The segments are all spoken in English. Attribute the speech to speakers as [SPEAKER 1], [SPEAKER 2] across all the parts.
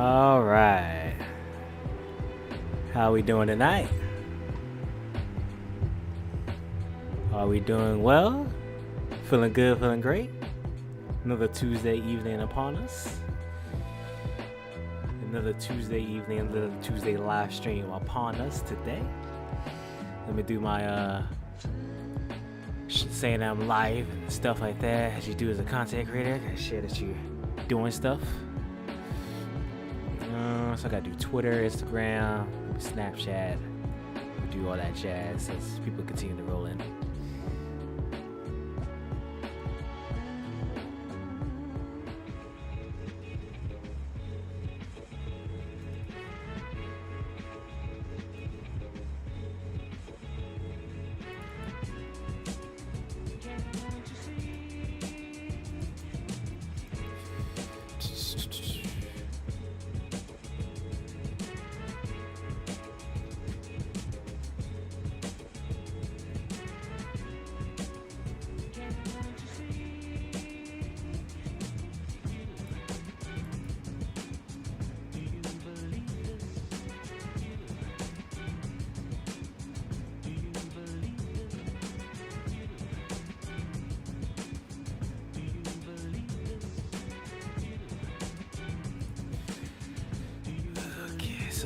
[SPEAKER 1] All right. How we doing tonight? Are we doing well? Feeling good, feeling great? Another Tuesday evening upon us. Another Tuesday evening, another Tuesday live stream upon us today. Let me do my saying I'm live and stuff like that, as you do as a content creator. Gotta share that you're doing stuff. So I gotta do Twitter, Instagram, Snapchat, do all that jazz as people continue to roll in.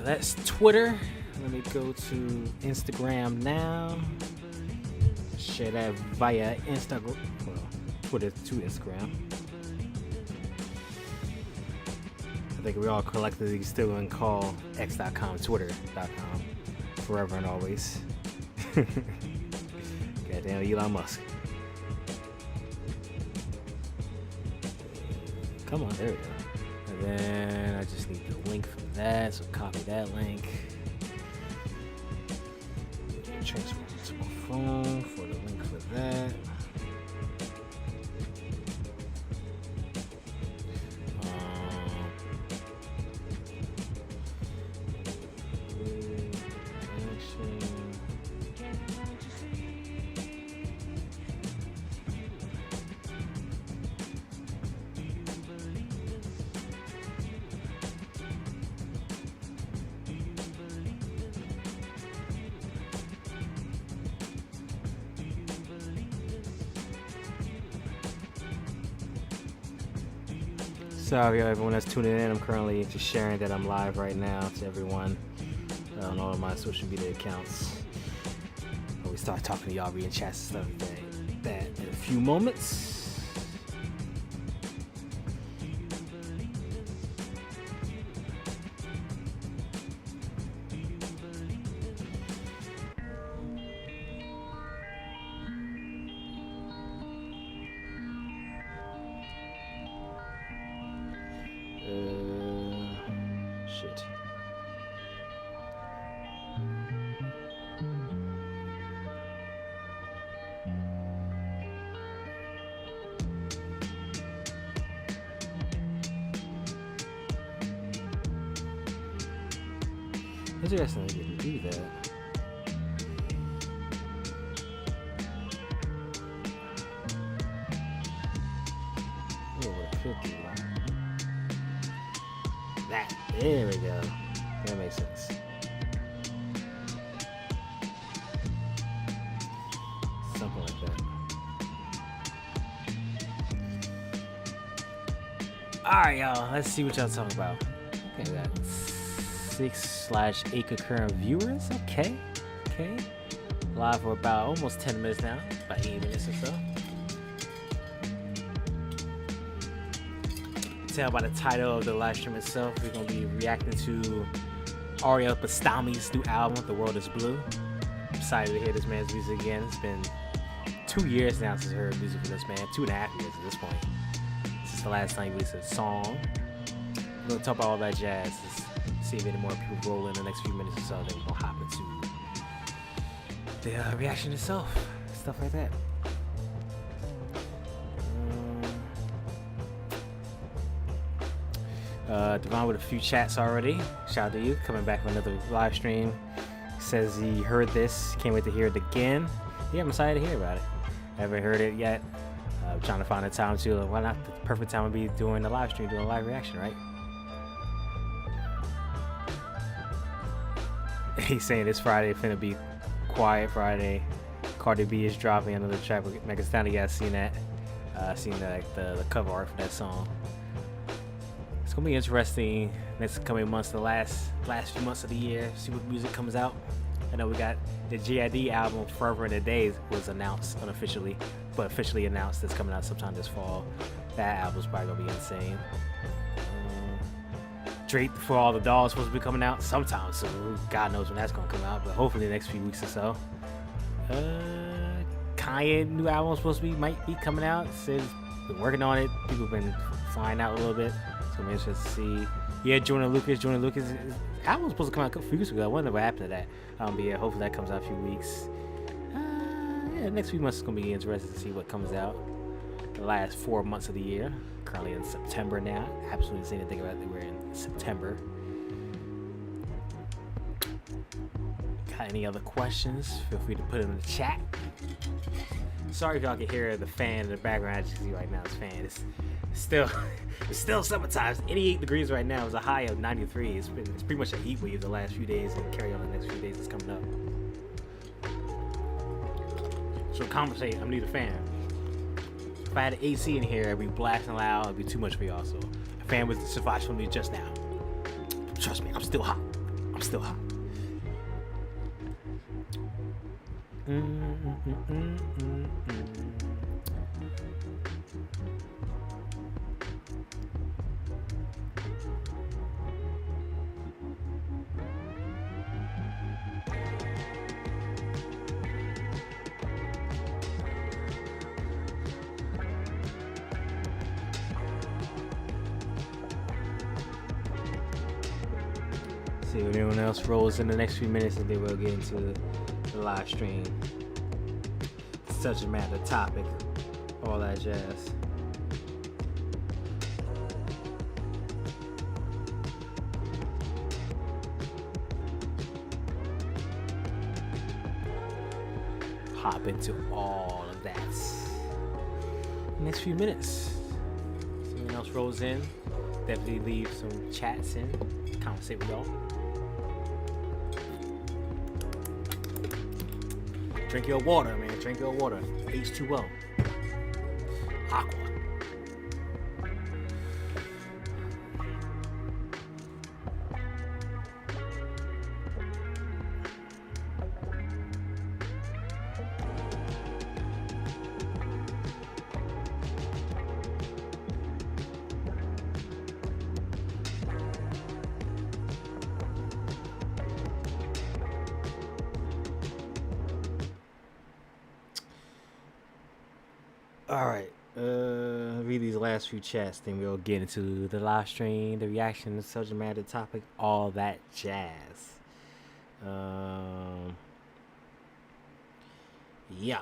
[SPEAKER 1] That's Twitter. Let me go to Instagram now. Share that via Instagram. Well, Twitter to Instagram. I think we all collectively still gonna call X.com Twitter.com forever and always. Goddamn Elon Musk. Come on, there we go. And then I just need the link for that, so copy that link. Transfer it to my phone for the link for that. Sorry everyone that's tuning in. I'm currently just sharing that I'm live right now to everyone on all of my social media accounts. We start talking to y'all, reading chats and stuff like that in a few moments. Shit. Interesting, I didn't do that. Oh, what I could do. There we go. That makes sense. Something like that. Alright, y'all. Let's see what y'all talking about. Okay, we got 6/8 concurrent viewers. Okay. Live for about almost 10 minutes now. About 8 minutes or so. Tell by the title of the live stream itself, we're going to be reacting to Ariea Bastami's new album, The World is Blue. I'm excited to hear this man's music again. It's been 2 years now since I heard music from this man, 2.5 years at this point. This is the last time he released a song. We're going to talk about all that jazz, see if any more people roll in the next few minutes or so, then we're going to hop into the reaction itself, stuff like that. Devon with a few chats already. Shout out to you, coming back with another live stream. Says he heard this, can't wait to hear it again. Yeah, I'm excited to hear about it. I haven't heard it yet. I'm trying to find a time to. Why not? The perfect time would be doing the live stream, doing a live reaction, right? He's saying this Friday finna be quiet Friday. Cardi B is dropping another track with Megan Thee Stallion. You guys seen that? Seen the cover art for that song. It's gonna be interesting next coming months, the last few months of the year. See what music comes out. I know we got the JID album Forever in a Day was announced unofficially, but officially announced that's coming out sometime this fall. That album's probably gonna be insane. Drake For All the Dolls supposed to be coming out sometime soon. God knows when that's gonna come out, but hopefully the next few weeks or so. Kanye new album might be coming out. Says been working on it. People have been flying out a little bit. So I'm interested to see. Yeah, Jordan Lucas album was supposed to come out a couple weeks ago. I wonder what happened to that. But yeah, hopefully that comes out in a few weeks. Yeah, next few months is gonna be interesting to see what comes out. The last 4 months of the year. Currently in September now. Absolutely insane to think about that we're in September. Got any other questions? Feel free to put them in the chat. Sorry if y'all can hear the fan in the background. As you see right now, it's fan. It's still summertime. It's 88 degrees right now. It was a high of 93. It's pretty much a heat wave the last few days and carry on the next few days that's coming up. So compensate. I'm need a fan. If I had an AC in here, it'd be blasting loud. It'd be too much for y'all. So a fan would suffice for me just now. Trust me, I'm still hot. See if anyone else rolls in the next few minutes, and then we'll get into the live stream. Subject matter, topic, all that jazz. Hop into all of that. Next few minutes. If anyone else rolls in, definitely leave some chats in, conversate with y'all. Drink your water, man. Drink your water. H2O. Aqua. Alright, read these last few chats, then we'll get into the live stream, the reaction, the subject matter, topic, all that jazz. Yeah.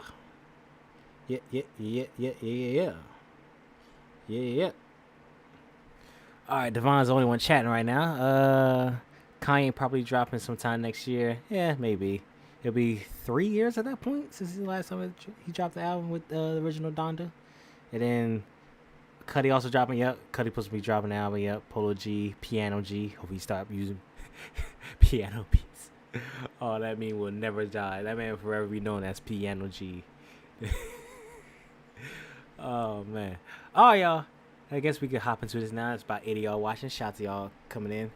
[SPEAKER 1] Alright, Devon's the only one chatting right now. Kanye probably dropping sometime next year. Yeah, maybe. It'll be 3 years at that point since the last time he dropped the album with the original Donda. And then Cudi also dropping, Cudi supposed to be dropping the album, Polo G, Piano G. Hope he stop using piano beats. Oh, that meme will never die. That man will forever be known as Piano G. Oh, man. Oh, y'all. I guess we could hop into this now. It's about 80 y'all watching. Shout out to y'all coming in.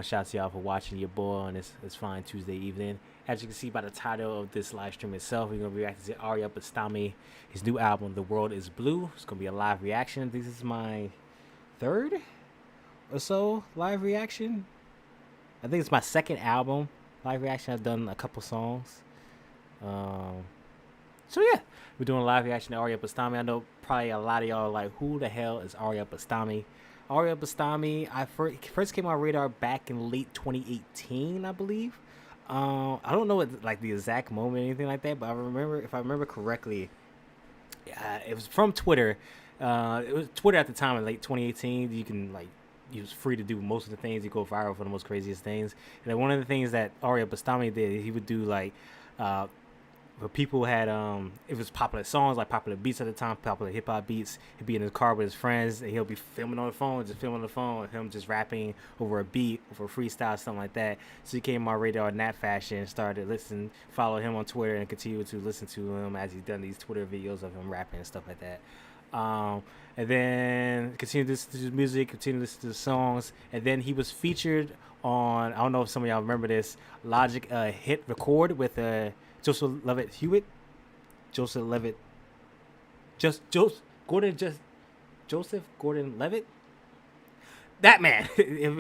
[SPEAKER 1] Shout out to y'all for watching your boy on this fine Tuesday evening. As you can see by the title of this live stream itself, we're going to react to Ariea Bastami, his new album, The World is Blue. It's going to be a live reaction. This is my third or so live reaction. I think it's my second album live reaction. I've done a couple songs. So yeah, we're doing a live reaction to Ariea Bastami. I know probably a lot of y'all are like, who the hell is Ariea Bastami? Ariea Bastami, I first came on radar back in late 2018, I believe. I don't know what like the exact moment or anything like that, but if I remember correctly, it was from Twitter. It was Twitter at the time in late 2018. You can he was free to do most of the things. You go viral for the most craziest things. And then one of the things that Ariea Bastami did, he would do But people had it was popular songs, like popular beats at the time, popular hip hop beats. He'd be in his car with his friends and he'll be filming on the phone, just filming on the phone, him just rapping over a beat, over a freestyle, something like that. So he came on my radar in that fashion, started listening, follow him on Twitter, and continue to listen to him as he's done these Twitter videos of him rapping and stuff like that. And then continue to listen to his music, continue to listen to the songs, and then he was featured on, I don't know if some of y'all remember this, Logic hit record with Joseph Levitt Hewitt, Joseph Levitt, Joseph Gordon Levitt, that man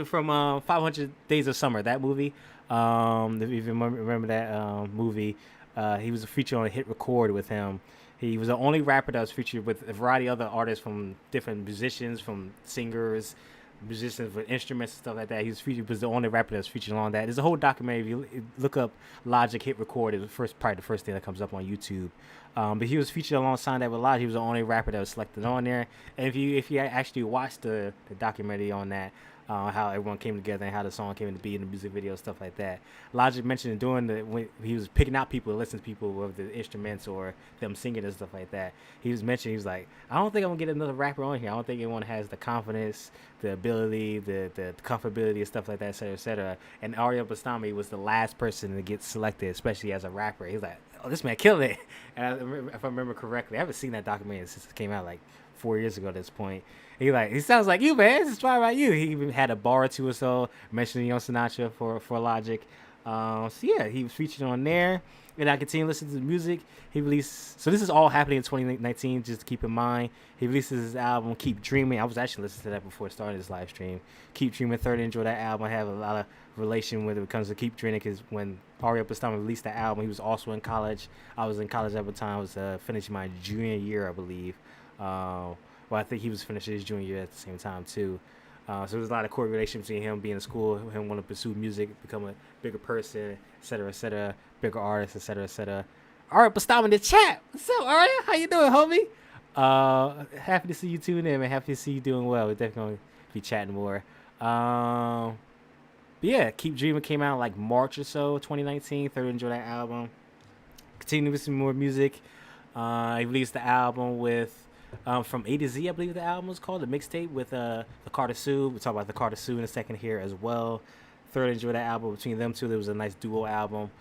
[SPEAKER 1] from 500 Days of Summer, that movie. If you remember that movie, he was featured on a hit record with him. He was the only rapper that was featured with a variety of other artists, from different musicians, from singers, musicians with instruments and stuff like that. He was the only rapper that was featured on that. There's a whole documentary. If you look up Logic hit record, it's probably the first thing that comes up on YouTube. But he was featured alongside that with Logic. He was the only rapper that was selected on there. And if you actually watch the documentary on that, how everyone came together and how the song came to be in the music video, stuff like that. Logic mentioned when he was picking out people to listen to people with the instruments or them singing and stuff like that. He was like, I don't think I'm gonna get another rapper on here. I don't think anyone has the confidence, the ability, the comfortability and stuff like that, et cetera, et cetera. And Ariea Bastami was the last person to get selected, especially as a rapper. He was like, oh, this man killed it. And if I remember correctly, I haven't seen that documentary since it came out like 4 years ago at this point. He sounds like you, man. It's inspired by you. He even had a bar or two or so mentioning Young Sinatra for Logic. So yeah, he was featured on there. And I continue to listen to the music. He released, so this is all happening in 2019, just to keep in mind. He releases his album, Keep Dreaming. I was actually listening to that before starting this live stream. Keep Dreaming, thoroughly enjoy that album. I have a lot of relation when it comes to Keep Dreaming, because when Ariea Bastami released the album, he was also in college. I was in college at the time. I was finishing my junior year, I believe. Well, I think he was finishing his junior year at the same time, too. So there's a lot of correlation between him being in school, him wanting to pursue music, become a bigger person, et cetera, bigger artist, et cetera, et cetera. Ariea Bastami in the chat. What's up, Ariea? How you doing, homie? Happy to see you tune in, man. Happy to see you doing well. We're definitely going to be chatting more. But yeah, Keep Dreaming came out like March or so, 2019. Thoroughly enjoy that album. Continue with some more music. He released the album with From A to Z, I believe the album was called, the mixtape with the Carter Sue. We'll talk about the Carter Sue in a second here as well. Thoroughly enjoyed that album. Between them two, there was a nice duo album.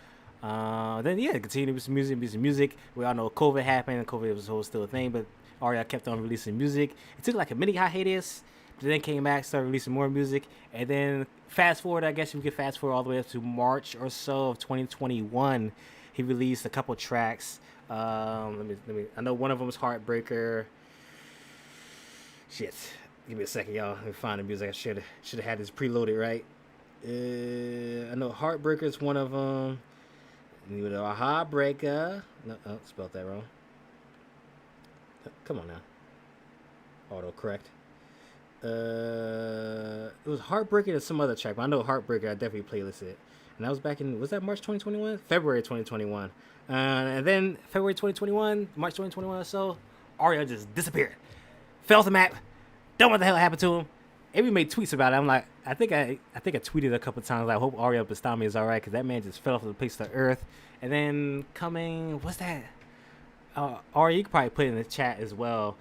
[SPEAKER 1] Then yeah, continue with some music. We all know COVID happened, and COVID was still a thing, but Ariea kept on releasing music. It took like a mini hiatus, but then came back, started releasing more music, and then fast forward, I guess you could fast forward all the way up to March or so of 2021. He released a couple tracks. Let me. I know one of them was Heartbreaker. Shit. Give me a second, y'all. Let me find the music. I should have had this preloaded, right? I know Heartbreaker is one of them. You know, Heartbreaker. No, spelled that wrong. Come on now. Autocorrect. It was Heartbreaker and some other track, but I know Heartbreaker I definitely playlisted it. And that was back in, was that March 2021? February 2021. And then February 2021, March 2021 or so, Ariea just disappeared. Fell off the map. Don't know what the hell happened to him. And we made tweets about it. I'm like, I think I tweeted a couple times. I hope Ariea Bastami is all right, because that man just fell off the face of the earth. And then what's that? Ariea, you could probably put it in the chat as well.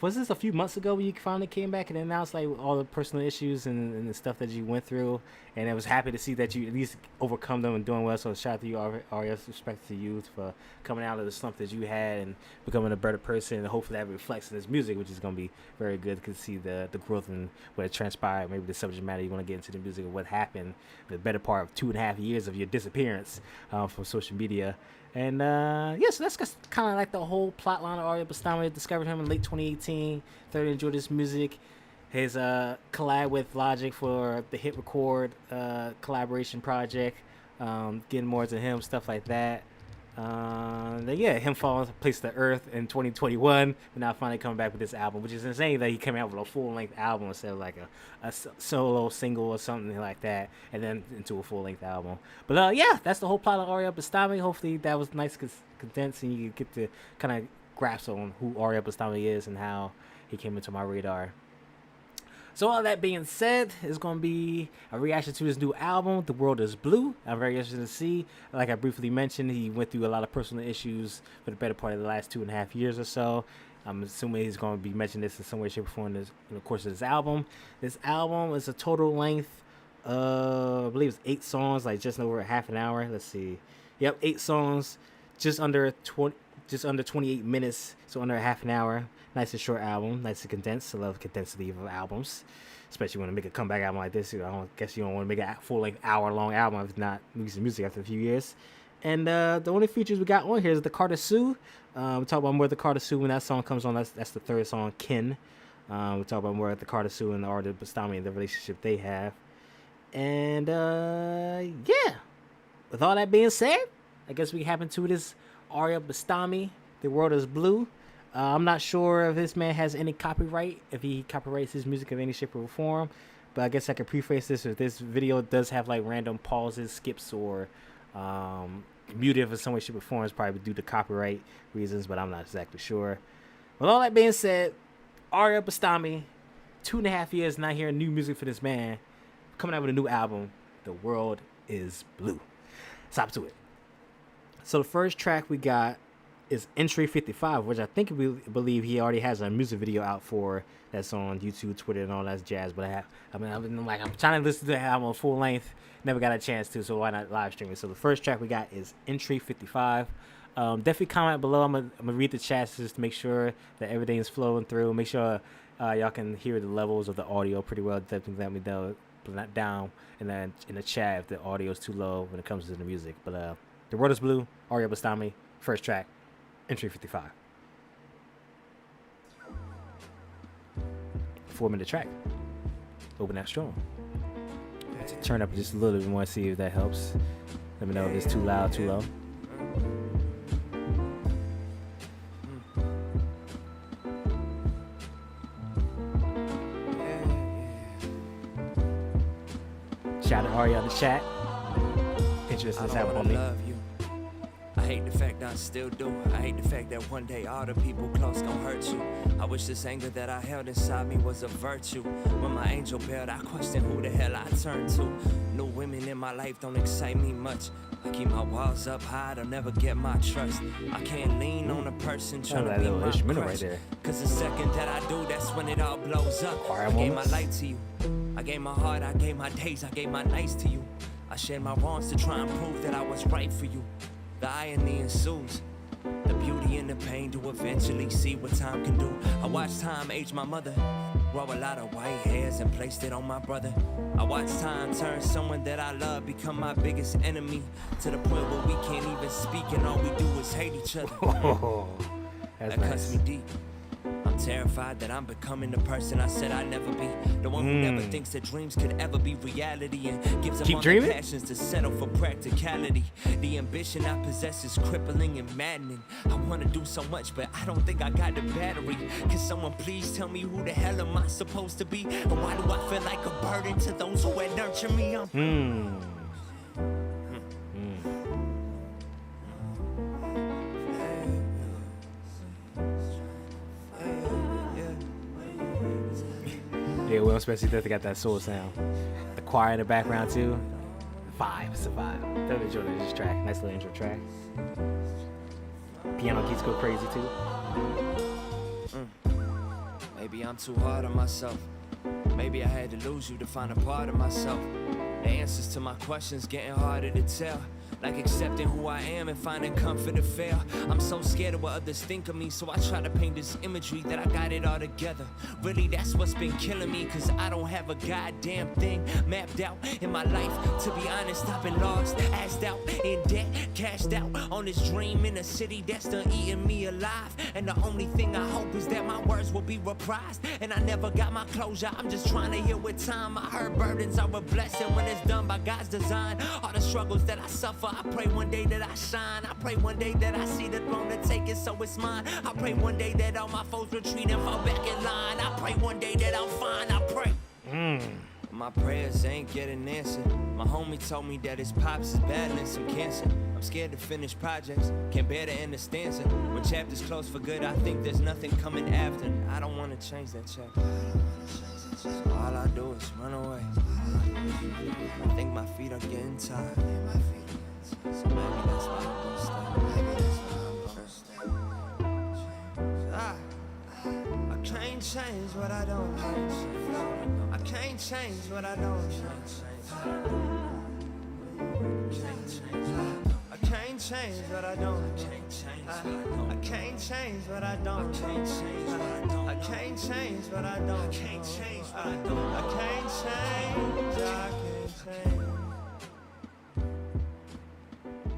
[SPEAKER 1] Was this a few months ago when you finally came back and announced like all the personal issues and the stuff that you went through? And I was happy to see that you at least overcome them and doing well. So shout out to you, Ariea. Respect to you for coming out of the slump that you had and becoming a better person. And hopefully that reflects in this music, which is going to be very good to see the growth and what it transpired. Maybe the subject matter you want to get into the music of what happened, the better part of 2.5 years of your disappearance from social media. And so that's just kind of like the whole plot line of Ariea Bastami. I discovered him in late 2018. Thoroughly enjoyed his music. His collab with Logic for the Hit Record collaboration project. Getting more to him, stuff like that. Him falling place to earth in 2021, but now finally coming back with this album, which is insane that he came out with a full-length album instead of like a solo single or something like that, and then into a full-length album. But that's the whole plot of Ariea Bastami. Hopefully that was nice, condensed, and you get to kind of grasp on who Ariea Bastami is and how he came into my radar. So all that being said, it's going to be a reaction to his new album, The World is Blue. I'm very interested to see. Like I briefly mentioned, he went through a lot of personal issues for the better part of the last 2.5 years or so. I'm assuming he's going to be mentioning this in some way, shape, or form in the course of this album. This album is a total length of, I believe it's 8 songs, like just over half an hour. Let's see. Yep, 8 songs, just under 28 minutes, so under a half an hour. Nice and short album, nice and condensed. I love condensity of albums, especially when you make a comeback album like this. I guess you don't want to make a full-length hour-long album if not releasing music after a few years. And the only features we got on here is the Carter Sue. We'll talk about more of the Carter Sue when that song comes on. That's the third song, Kin. We'll talk about more of the Carter Sue and the Ariea Bastami and the relationship they have. And yeah, with all that being said, I guess we hop into this Ariea Bastami, The World is Blue. I'm not sure if this man has any copyright, if he copyrights his music in any shape or form, but I guess I could preface this with this video does have like random pauses, skips, or muted in some way, shape, or form. It's probably due to copyright reasons, but I'm not exactly sure. With all that being said, Ariea Bastami, 2.5 years not hearing new music for this man, coming out with a new album, The World is Blue. Let's hop to it. So the first track we got is Entry 55, which I think we believe he already has a music video out for. That's on YouTube, Twitter, and all that jazz. But I'm trying to listen to the album full length. Never got a chance to, so why not live stream it? So the first track we got is Entry 55. Definitely comment below. I'm gonna read the chats just to make sure that everything is flowing through. Make sure y'all can hear the levels of the audio pretty well. Definitely let me know down in the chat if the audio is too low when it comes to the music. But The World is Blue, Ariea Bastami, first track. Entry 55. 4-minute track. Open that strong. Turn up just a little bit more, see if that helps. Let me know if it's too loud, too low. Shout out to Ariea in the chat. Interested in this album on me.
[SPEAKER 2] I hate the fact I still do. I hate the fact that one day all the people close gon' hurt you. I wish this anger that I held inside me was a virtue. When my angel bailed, I question who the hell I turned to. New women in my life don't excite me much. I keep my walls up high, they'll never get my trust. I can't lean on a person trying to be my crush. Right there. Cause the second that I do, that's when it all blows up. I gave my life to you. I gave my heart, I gave my days, I gave my nights to you. I shared my wrongs to try and prove that I was right for you. The irony ensues, the beauty and the pain to eventually see what time can do. I watched time age my mother, grow a lot of white hairs and placed it on my brother. I watched time turn someone that I love become my biggest enemy, to the point where we can't even speak and all we do is hate each other.
[SPEAKER 1] That's
[SPEAKER 2] that cuts me deep. I'm terrified that I'm becoming the person I said I'd never be. The one who never thinks that dreams could ever be reality and gives up on their passions to settle for practicality. The ambition I possess is crippling and maddening. I want to do so much, but I don't think I got the battery. Can someone please tell me who the hell am I supposed to be? And why do I feel like a burden to those who had nurtured me?
[SPEAKER 1] Yeah, Will Smith definitely got that soul sound. The choir in the background too. It's a vibe. Definitely enjoyed this track. Nice little intro track. Piano keys go crazy too.
[SPEAKER 2] Maybe I'm too hard on myself. Maybe I had to lose you to find a part of myself. The answers to my questions getting harder to tell. Like accepting who I am and finding comfort to fail. I'm so scared of what others think of me, so I try to paint this imagery that I got it all together. Really, that's what's been killing me, cause I don't have a goddamn thing mapped out in my life. To be honest, I've been lost, assed out, in debt, cashed out on this dream in a city that's done eating me alive. And the only thing I hope is that my words will be reprised. And I never got my closure, I'm just trying to heal with time. I heard burdens are a blessing when it's done by God's design. All the struggles that I suffer, I pray one day that I shine. I pray one day that I see the throne to take it, so it's mine. I pray one day that all my foes retreat and fall back in line. I pray one day that I'm fine. I pray. My prayers ain't getting answered. My homie told me that his pops is battling some cancer. I'm scared to finish projects, can't bear to end the stanza. When chapters close for good, I think there's nothing coming after. I don't want to change that chapter. So all I do is run away. I think my feet are getting tired. So maybe that's why I'm gonna stay. I can't change what I don't change. I can't change what I don't change. I can't change what I don't change. I can't change what I don't change. I can't change what I don't change. I can't change.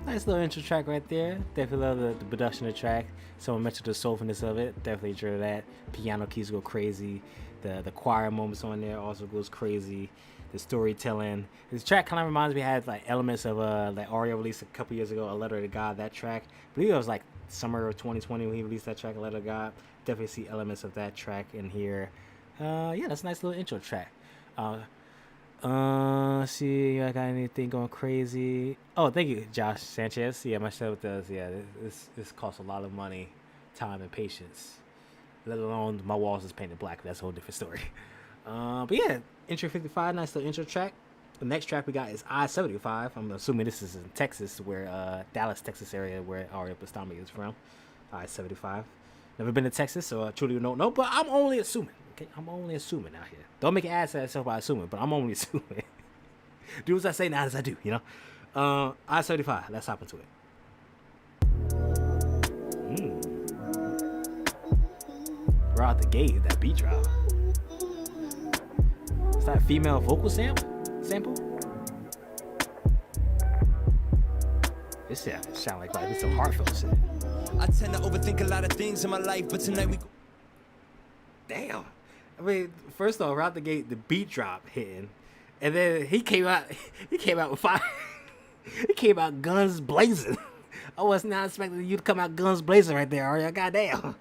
[SPEAKER 1] Nice little intro track right there. Definitely love the production of the track. Someone mentioned the soulfulness of it. Definitely enjoy that. Piano keys go crazy. The choir moments on there also goes crazy. The storytelling. This track kind of reminds me, had like elements of like Ariea released a couple years ago, A Letter to God. That track, I believe it was like summer of 2020 when he released that track, A Letter to God. Definitely see elements of that track in here. Yeah, that's a nice little intro track. See, I got anything going crazy? Oh, thank you, Josh Sanchez. Yeah, my show does. Yeah, this costs a lot of money, time, and patience. Let alone my walls is painted black. That's a whole different story. But yeah, intro 55, nice little intro track. The next track we got is I-75. I'm assuming this is in Texas, where Dallas, Texas area, where Ariea Bastami is from. I-75. Never been to Texas, so I truly don't know. But I'm only assuming. Okay, I'm only assuming out here. Don't make an ass of yourself by assuming, but I'm only assuming. Do as I say, not as I do. You know. I-75. Let's hop into it. Right out the gate, that beat drop. Is that a female vocal sample? This sound like it's some heartfelt shit.
[SPEAKER 2] I tend to overthink a lot of things in my life, but tonight we.
[SPEAKER 1] Damn. I mean, first off, right out the gate, the beat drop hitting, and then he came out with fire. He came out guns blazing. I was not expecting you to come out guns blazing right there, Ariea. Goddamn.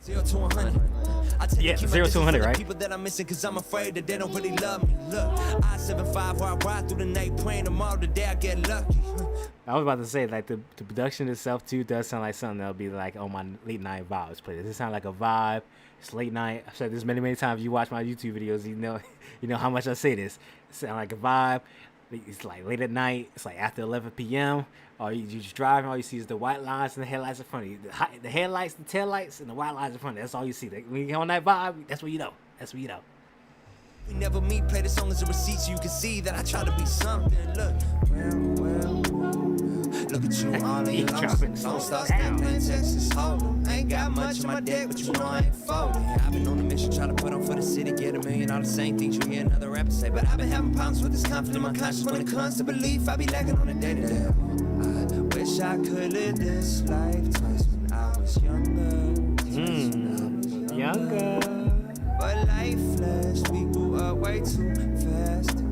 [SPEAKER 2] 0 to 100.
[SPEAKER 1] Yeah, 0 to 100, right?
[SPEAKER 2] People that I'm missing because I'm afraid that they don't really love me. Look, I-75 where I ride through the night praying tomorrow the day I get lucky.
[SPEAKER 1] I was about to say, like, the production itself too does sound like something that'll be like on my late night vibes. Play. Does it sound like a vibe? It's late night. I've said this many times. You watch my YouTube videos, you know how much I say this. It sounds like a vibe. It's like late at night. It's like after 11 p.m. Or you just driving. All you see is the white lines and the headlights in front of you. The headlights, the taillights, and the white lines in front of you. That's all you see. When you get on that vibe, that's what you know.
[SPEAKER 2] We never meet. Play the song as a receipt so you can see that I try to be something. Look, look at you all in your Don't stop stepping in Texas Hold'em. Ain't got much on my deck, but you know I ain't folding. I've been on a mission trying to put on for the city, get $1 million, all the same things you hear another rapper say. But I've been having problems with this confidence in my conscience when it comes to belief. I be lacking on a day-to-day. I wish I could live this life twice when I was younger.
[SPEAKER 1] Younger.
[SPEAKER 2] But life flashed, we grew up way too fast.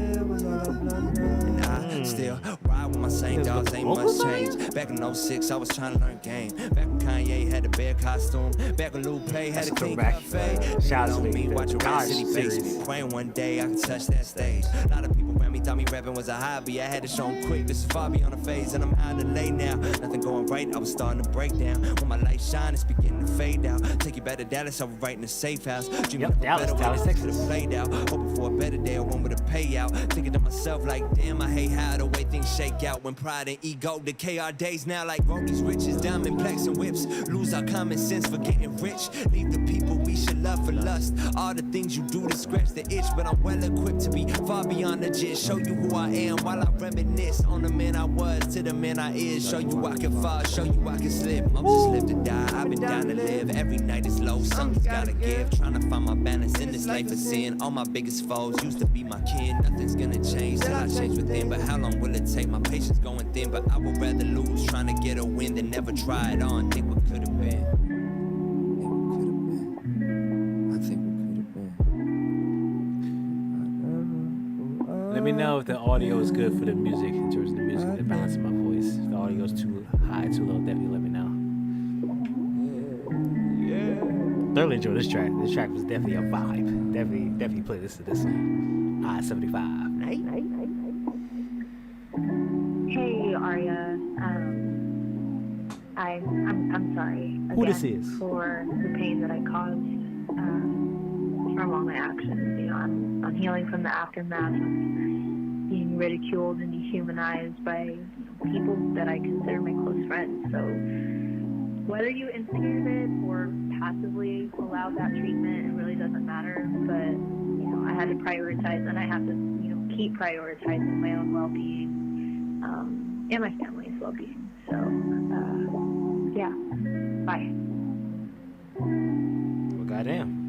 [SPEAKER 2] It was all and I still ride with my same dogs, ain't much change. Back in 06, I was trying to learn game. Back when Kanye had the bear costume. Back when Lupe had a clean cafe.
[SPEAKER 1] Shout out to
[SPEAKER 2] me, watching Rap City face me. Praying one day I can touch that stage. A lot of people around me thought me rapping was a hobby. I had to show them quick, this is far beyond a phase. And I'm out of late now. Nothing going right, I was starting to break down. When my light shine, it's beginning to fade out. Take you back to Dallas, I was right in a safe house. Dreaming of a better way, Texas played out. Hoping for a better day, one with a payout. Thinking to myself like, damn, I hate how the way things shake out. When pride and ego decay our days now like Roby's riches, diamond plaques and whips. Lose our common sense for getting rich. Leave the people we should love for lust. All the things you do to scratch the itch, but I'm well equipped to be far beyond the gist. Show you who I am while I reminisce on the man I was to the man I is. Show you I can fall, show you I can slip. I'm just live to die, I've been down to live. Every night is low, something's gotta give. Trying to find my balance in this life of sin. All my biggest foes used to be my kin. Nothing's gonna change till I change within. But how long will it take? My patience going thin, but I would rather lose trying to get a win than never try it on. Think what could have been.
[SPEAKER 1] Let me know if the audio is good for the music in terms of the music, the balance of my voice. If the audio is too high, too low, definitely let me know. Thoroughly enjoyed this track. This track was definitely a vibe. Definitely play this to this one. I-75.
[SPEAKER 3] Hey, Ariea. I'm sorry.
[SPEAKER 1] Who
[SPEAKER 3] again
[SPEAKER 1] this is?
[SPEAKER 3] For the pain that I caused. from all my actions. You know, I'm healing from the aftermath of being ridiculed and dehumanized by people that I consider my close friends. So whether you instigate it or passively allow that treatment, it really doesn't matter. But you know, I had to prioritize, and I have to, you know, keep prioritizing my own well-being and my family's well-being. So yeah, bye.
[SPEAKER 1] Well, goddamn.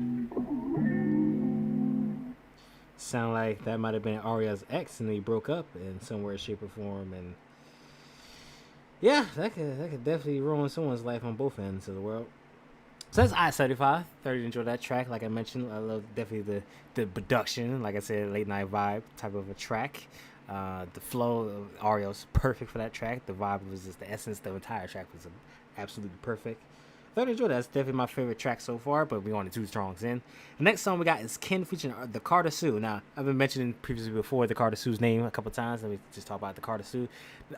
[SPEAKER 1] Sound like that might have been Aria's ex, and they broke up in some way, shape, or form, and yeah, that could definitely ruin someone's life on both ends of the world. So that's I-75. Thoroughly enjoyed that track. Like I mentioned, I love definitely the production. Like I said, late night vibe type of a track. The flow of Aria's perfect for that track. The vibe was just the essence. The entire track was absolutely perfect. Thoroughly enjoyed that. That's definitely my favorite track so far, but we only 2 songs in. The next song we got is Ken featuring the Carter Sue. Now, I've been mentioning previously before the Carter Sue's name a couple times. Let me just talk about the Carter Sue.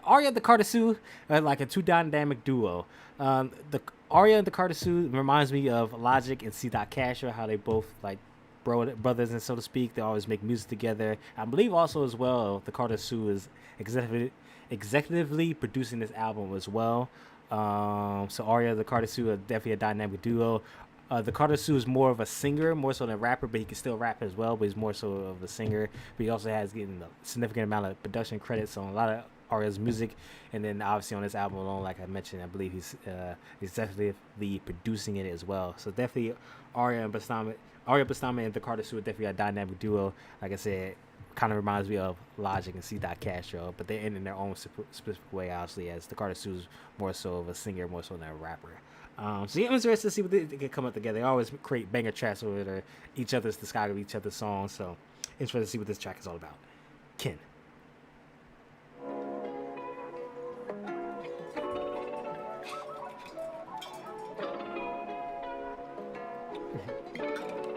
[SPEAKER 1] Ariea and the Carter Sue are like a 2 dynamic duo. The Ariea and the Carter Sue reminds me of Logic and C. Casher, how they both like brothers, and so to speak. They always make music together. I believe also as well the Carter Sue is executively producing this album as well. So Ariea and the Carter Sue are definitely a dynamic duo. The Carter Sue is more of a singer, more so than a rapper, but he can still rap as well, but he's more so of a singer. But he also has getting a significant amount of production credits on a lot of Aria's music, and then obviously on this album alone, like I mentioned, I believe he's definitely producing it as well. So definitely Ariea Bastami and the Carter Sue are definitely a dynamic duo. Like I said, kind of reminds me of Logic and C. Castro, but they're in their own specific way, obviously, as the Carter Sue's more so of a singer, more so than a rapper. So yeah, I'm interested to see what they can come up together. They always create banger tracks over each other's discography, each other's songs. So interested to see what this track is all about. Ken.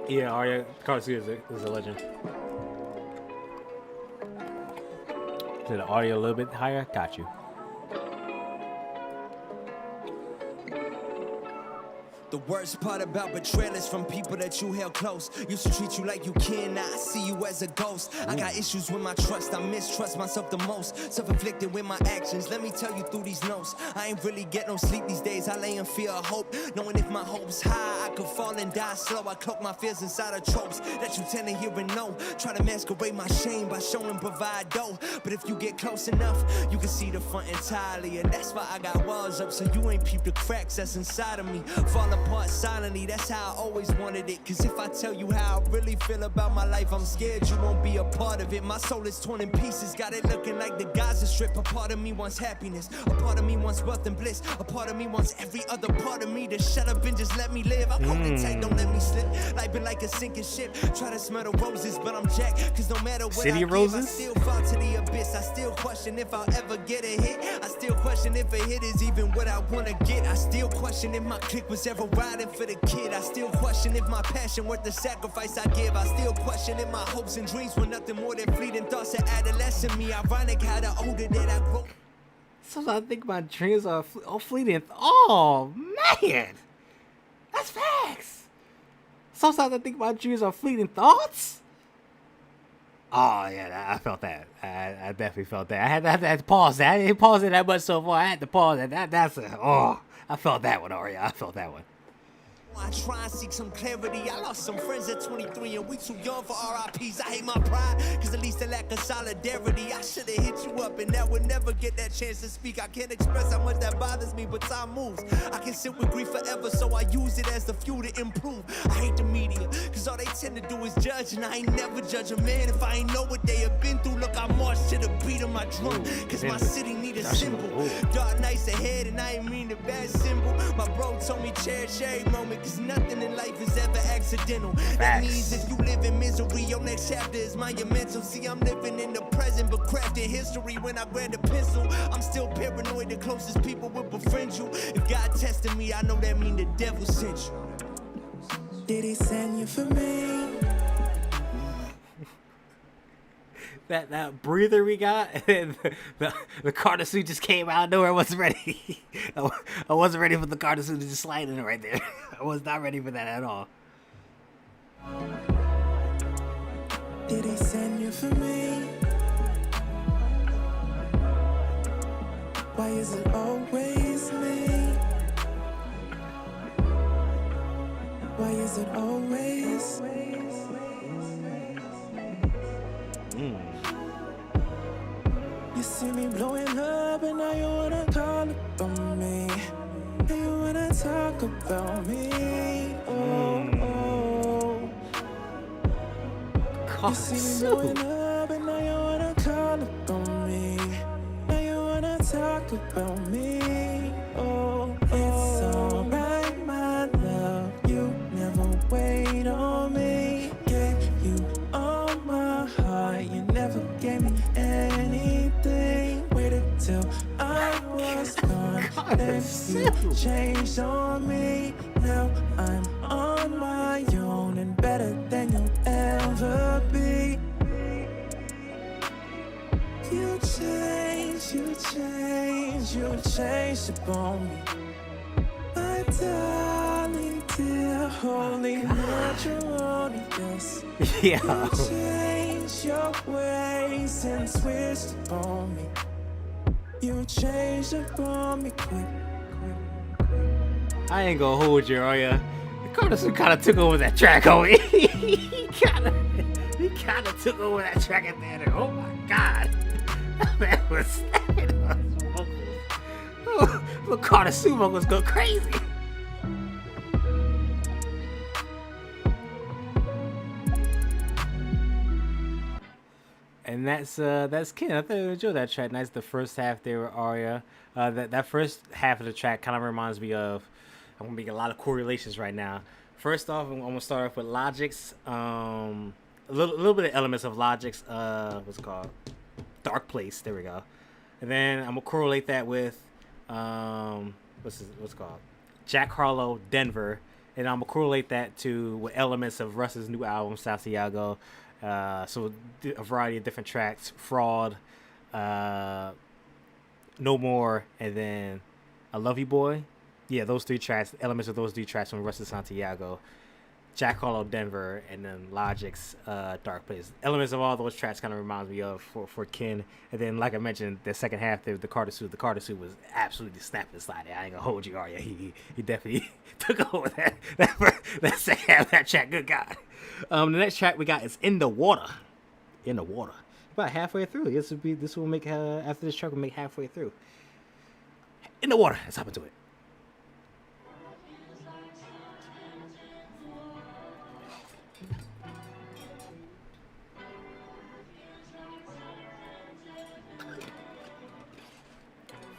[SPEAKER 1] Yeah, Ariea Carter Sue is a legend. Is the audio a little bit higher? Got you.
[SPEAKER 2] The worst part about betrayal is from people that you held close. Used to treat you like you can, now I see you as a ghost. I got issues with my trust, I mistrust myself the most. Self-inflicted with my actions, let me tell you through these notes. I ain't really get no sleep these days, I lay in fear of hope. Knowing if my hope's high, I could fall and die slow. I cloak my fears inside of tropes that you tend to hear and know. Try to masquerade my shame by showing bravado. But if you get close enough, you can see the front entirely. And that's why I got walls up, so you ain't peep the cracks that's inside of me. Fall apart silently, that's how I always wanted it. Cause if I tell you how I really feel about my life, I'm scared you won't be a part of it. My soul is torn in pieces, got it looking like the Gaza Strip. A part of me wants happiness, a part of me wants wealth and bliss, a part of me wants every other part of me to shut up and just let me live. I'm holding tight, don't let me slip. Life been like a sinking ship, try to smell the roses, but I'm jacked. Cause no matter what
[SPEAKER 1] City
[SPEAKER 2] I give,
[SPEAKER 1] Roses?
[SPEAKER 2] I still fall to the abyss. I still question if I'll ever get a hit. I still question if a hit is even what I wanna get. I still question if my clique was ever riding for the kid. I still question if my passion worth the sacrifice I give. I still question if my hopes and dreams were nothing more than fleeting thoughts of adolescent me. Ironic how the older that I grow.
[SPEAKER 1] Sometimes I think my dreams are fleeting. Oh man, that's facts. Sometimes I think my dreams are fleeting thoughts. Oh yeah, I felt that. I definitely felt that. I had to pause that. I didn't pause it that much so far. I had to pause it. I felt that one, Ariea. I felt that one.
[SPEAKER 2] I try and seek some clarity. I lost some friends at 23 and we too young for RIPs. I hate my pride, cause at least a lack of solidarity. I should've hit you up and that would never get that chance to speak. I can't express how much that bothers me, but time moves. I can sit with grief forever, so I use it as the fuel to improve. I hate the media, cause all they tend to do is judge, and I ain't never judge a man if I ain't know what they have been through. Look, I marched to the beat of my drum, cause my city need a symbol. Dark nights ahead and I ain't mean the bad symbol. My bro told me cherish every moment, cause nothing in life is ever accidental. That means if you live in misery, your next chapter is monumental. See, I'm living in the present, but crafting history. When I grab the pencil, I'm still paranoid. The closest people will befriend you. If God tested me, I know that mean the devil sent you. Did he send you for me?
[SPEAKER 1] That breather we got, and the Carter Sue just came out of nowhere. I wasn't ready. I wasn't ready for the Carter Sue to just slide in right there. I was not ready for that at all.
[SPEAKER 4] Did he send you for me? Why is it always me? Why is it always? You see me blowing up and now you wanna call upon me. And you wanna talk about me. Oh, oh. You see me blowing up and now you wanna call upon me. Now you wanna talk about me. Oh, it's alright, my love. You never wait on me. Gave you all my heart. You never gave me anything. Waited till I was gone. Then you changed on me. Now I'm on my own and better than you'll ever be. You changed, you changed, you changed upon me. My darling, dear, holy matrimony, yes.
[SPEAKER 1] Yeah.
[SPEAKER 4] You changed your ways and switched upon me. You changed upon me quick.
[SPEAKER 1] I ain't gonna hold you, Ariea. Carlos kind of took over that track, homie. he kind of took over that track at the end. Oh my God, that man was snapping on his vocals. Oh, look, Carlos vocals go crazy. And that's Ken. I thought you enjoyed that track. Nice. The first half there with Ariea. That first half of the track kind of reminds me of. I'm gonna make a lot of correlations right now. First off, I'm gonna start off with Logic's. A little bit of elements of Logic's. What's it called? Dark Place. There we go. And then I'm gonna correlate that with what's it called? Jack Harlow, Denver. And I'm gonna correlate that with elements of Russ's new album, Santiago. So a variety of different tracks, Fraud, No More, and then I Love You Boy. Yeah, those three tracks, elements of those three tracks from Russ Santiago, Jack Harlow, Denver, and then Logic's Dark Place. Elements of all those tracks kind of reminds me of for Ken. And then, like I mentioned, the second half, the Carter suit was absolutely snapping sliding. I ain't gonna hold you, Ariea. He definitely took over that second half of that track. Good God. The next track we got is In the Water. In the Water. About halfway through. This will make after this track we'll make halfway through. In the Water. Let's hop into it.